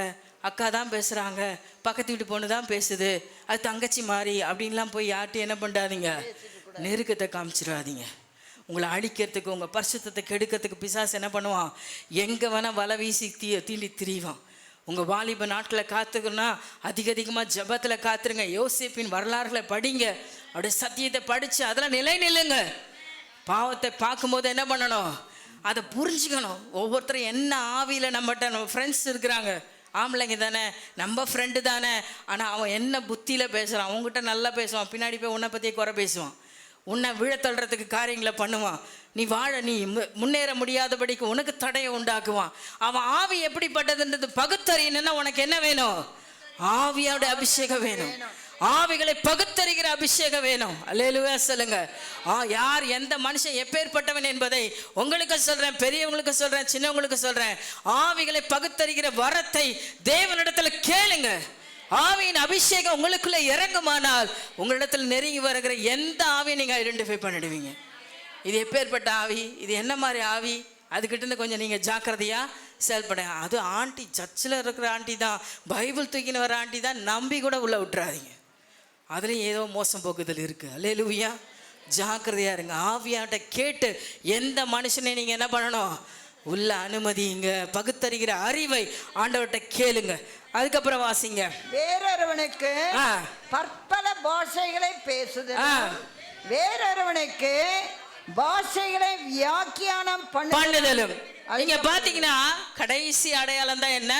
அக்கா தான் பேசுறாங்க, பக்கத்து வீட்டு பொண்ணு தான் பேசுது, அது தங்கச்சி மாதிரி அப்படின்லாம் போய் யார்ட்டையும் என்ன பண்ணாதீங்க, நெருக்கத்தை காமிச்சிடாதீங்க. உங்களை அடிக்கிறதுக்கு, உங்கள் பரிசுத்தத்தை கெடுக்கிறதுக்கு பிசாசு என்ன பண்ணுவான், எங்கே வேணால் வலை வீசி தீண்டி திரிவான். உங்கள் வாலிப நாட்களை காத்துக்கணும்னா அதிகமாக ஜபத்தில் காத்துருங்க. யோசேப்பின் வரலாறுகளை படிங்க, அப்படியே சத்தியத்தை படித்து அதெல்லாம் நில்லுங்க. பாவத்தை பார்க்கும்போது என்ன பண்ணணும், அதை புரிஞ்சுக்கணும். ஒவ்வொருத்தரும் என்ன ஆவியில் நம்மகிட்ட நம்ம ஃப்ரெண்ட்ஸ் இருக்கிறாங்க, ஆம்பளைங்க தானே, நம்ம ஃப்ரெண்டு தானே, ஆனால் அவன் என்ன புத்தியில் பேசுகிறான். அவங்ககிட்ட நல்லா பேசுவான், பின்னாடி போய் உன்னை பற்றியே குறை பேசுவான், உன்னை விழத்தள்ளுறதுக்கு காரியங்களை பண்ணுவான். நீ நீ முன்னேற முடியாதபடிக்கு உனக்கு தடையை உண்டாக்குவான். அவன் ஆவி எப்படிப்பட்டதுன்றது பகுத்தறியணும்னா உனக்கு என்ன வேணும், ஆவியோட அபிஷேகம் வேணும். ஆவிகளை பகுத்தறிகிற அபிஷேகம் வேணும். அல்லேலூயா சொல்லுங்க. யார் எந்த மனுஷன் எப்பேற்பட்டவன் என்பதை உங்களுக்கு சொல்றேன், பெரியவங்களுக்கு சொல்றேன், சின்னவங்களுக்கு சொல்றேன். ஆவிகளை பகுத்தறிகிற வரத்தை தேவனிடத்துல கேளுங்க. ஆவியின் அபிஷேகம் உங்களுக்குள்ள இறங்குமானால் உங்களிடத்துல நெருங்கி வருகிற எந்த ஆவியை நீங்க ஐடென்டிஃபை பண்ணிடுவீங்க. இது எப்பேற்பட்ட ஆவி, இது என்ன மாதிரி ஆவி, அதுக்கிட்ட இருந்து கொஞ்சம் நீங்க ஜாக்கிரதையா செயல்பட. அது ஆண்டி, சர்ச்சில் இருக்கிற ஆண்டி தான், பைபிள் தூக்கின்னு வர ஆண்டி தான், நம்பி கூட உள்ள விட்டுறாதீங்க. அதுலேயும் ஏதோ மோசம் போக்குதல் இருக்கு. அல்லேலூயா. ஜாக்கிரதையா இருங்க. ஆவியாட்ட கேட்டு எந்த மனுஷனை நீங்க என்ன பண்ணணும், உள்ள அனுமதிங்க. பகுத்தறிகிற அறிவை ஆண்டவர்கிட்ட கேளுங்க. அதுக்கப்புறம் வாசிங்க. வேறொருவனுக்கு பற்பல பாஷைகளை பேசுதலும், வேறொருவனுக்கு பாஷைகளை வியாக்கியானம் பண்ணுதலும். நீங்க பாத்தீங்கன்னா கடைசி அடையாளம் தான் என்ன,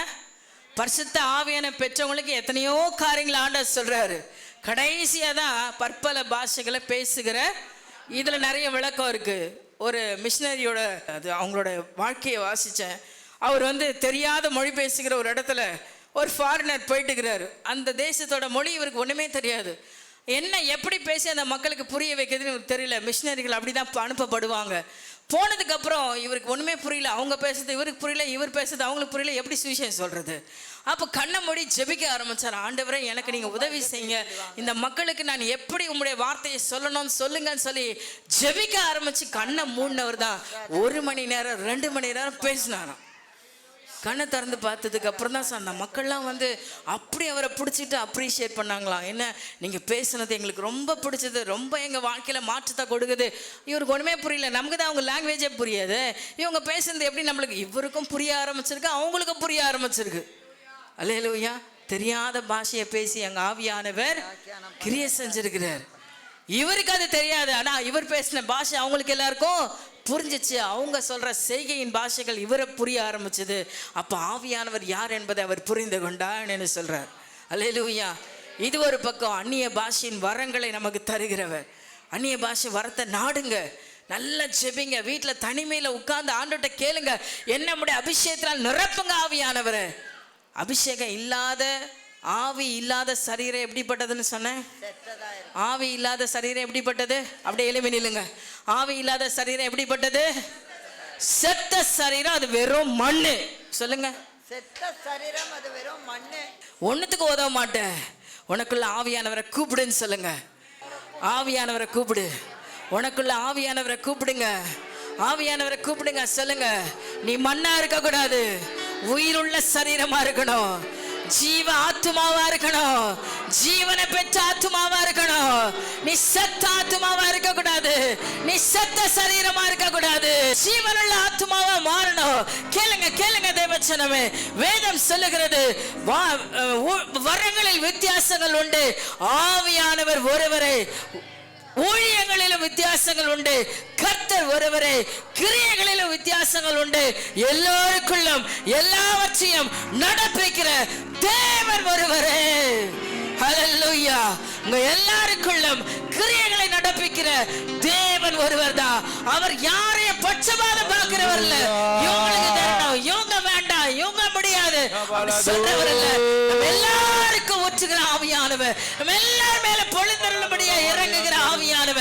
பரிசுத்த ஆவியான பெற்றவங்களுக்கு எத்தனையோ காரியங்களை ஆண்டவர் சொல்றாரு. கடைசியா தான் பற்பல பாஷைகளை பேசுகிற. இதுல நிறைய விளக்கம் இருக்கு. ஒரு மிஷினரியோட அது அவங்களோட வாழ்க்கையை வாசித்தேன். அவர் வந்து தெரியாத மொழி பேசுகிற ஒரு இடத்துல ஒரு ஃபாரினர் போயிட்டுக்கிறாரு. அந்த தேசத்தோட மொழி இவருக்கு ஒன்றுமே தெரியாது. என்ன எப்படி பேசி அந்த மக்களுக்கு புரிய வைக்கிறதுன்னு இவருக்கு தெரியல. மிஷினரிகள் அப்படி தான் அனுப்பப்படுவாங்க. போனதுக்கப்புறம் இவருக்கு ஒன்றுமே புரியல. அவங்க பேசுறது இவருக்கு புரியல, இவர் பேசுறது அவங்களுக்கு புரியல. எப்படி சுவிசேஷம் சொல்கிறது? அப்போ கண்ணை மூடி ஜெபிக்க ஆரம்பித்தார். ஆண்டவரே, எனக்கு நீங்கள் உதவி செய்யுங்க, இந்த மக்களுக்கு நான் எப்படி உங்களுடைய வார்த்தையை சொல்லணும்னு சொல்லுங்கன்னு சொல்லி ஜெபிக்க ஆரம்பித்து கண்ணை மூடினவர் தான் 1 மணி நேரம் 2 மணி நேரம் பேசினாராம். கண்ணை திறந்து பார்த்ததுக்கு அப்புறம் தான் சார் அந்த மக்கள்லாம் வந்து அப்படி அவரை பிடிச்சிட்டு அப்ரிஷியேட் பண்ணாங்களாம். என்ன, நீங்கள் பேசுனது எங்களுக்கு ரொம்ப பிடிச்சது, ரொம்ப எங்கள் வாழ்க்கையில் மாற்றத்தை கொடுக்குது. இவருக்கு ஒன்றுமே புரியல, நமக்கு தான் அவங்க லாங்குவேஜே புரியாது. இவங்க பேசுனது எப்படி நம்மளுக்கு இவருக்கும் புரிய ஆரம்பிச்சிருக்கு, அவங்களுக்கும் புரிய ஆரம்பிச்சிருக்கு. அல்லேலூயா. தெரியாத பாஷையை பேசி எங்கள் ஆவியானவர் கிரியை செஞ்சிருக்கிறார். இவருக்கு அது தெரியாது, ஆனால் இவர் பேசின பாஷை அவங்களுக்கு எல்லாருக்கும் புரிஞ்சிச்சு. அவங்க சொல்ற செய்கையின் பாஷைகள் இவரை புரிய ஆரம்பிச்சது. அப்போ ஆவியானவர் யார் என்பதை அவர் புரிந்து கொண்டான்னு சொல்றார். அல்லேலூயா. இது ஒரு பக்கம். அந்நிய பாஷையின் வரங்களை நமக்கு தருகிறவர். அந்நிய பாஷை வரத்தை நாடுங்க, நல்லா ஜெபிங்க, வீட்டில் தனிமையில் உட்கார்ந்து ஆண்டவர்கிட்ட கேளுங்க, என்னுடைய அபிஷேகத்தினால் நிரப்புங்க ஆவியானவரை. அபிஷேகம் இல்லாத ஆவி இல்லாத சரீரம் எப்படிப்பட்டதுன்னு சொன்னேன்? ஆவி இல்லாத சரீரம் எப்படிப்பட்டது? அப்படியே எழுப்பி நில்லுங்க. ஆவி இல்லாத சரீரம் எப்படிப்பட்டது? செத்த சரீரம், அது வெறும் மண்ணு. சொல்லுங்க. செத்த சரீரம், அது வெறும் மண்ணு. ஒன்னுத்துக்கு உதவ மாட்டேன். உனக்குள்ள ஆவியானவரை கூப்பிடுன்னு சொல்லுங்க. ஆவியானவரை கூப்பிடு. உனக்குள்ள ஆவியானவரை கூப்பிடுங்க. ஆவியானவரை கூப்பிடுங்க. சொல்லுங்க, நீ மண்ணா இருக்க கூடாது, உயிருள்ள சரீரமா இருக்கணும், ஜீவ ஆத்துமாவா இருக்கணும், ஜீவனை பெற்ற ஆத்துமாவா இருக்கணும். நீ செத்த ஆத்துமாவா இருக்க கூடாது, நீ செத்த சரீரமா இருக்க கூடாது, ஜீவனுள்ள ஆத்துமாவா மாறணும். கேளுங்க கேளுங்க தேவச்சனமே, வேதம் சொல்லுகிறது வரங்களில் வித்தியாசங்கள் உண்டு, ஆவியானவர் ஒருவரே. ஊழியங்களிலும் வித்தியாசங்கள் உண்டு, கர்த்தர் ஒருவரே. கிரியைகளிலும் வித்தியாசங்கள் உண்டு, எல்லோருக்குள்ளும் எல்லாவற்றையும் நடப்பிக்கிற தேவன் ஒருவரே. ஹல்லேலூயா. உங்க எல்லாருக்குள்ளும் கிரியைகளை நடப்பிக்கிற தேவன் ஒருவர் தான். அவர் யாரையும் பட்சபாதம் பார்க்கிறவர் இல்ல. இவங்களுக்கு தரணும், இவங்க வேண்டாம், இவங்க முடியாது சொல்றவர் இல்ல. நம்ம எல்லாருக்கும் ஊற்றுகிற ஆவியானவர், நம்ம எல்லார் மேல பொழுந்தருளும்படியா இறங்குகிற ஆவியானவர்.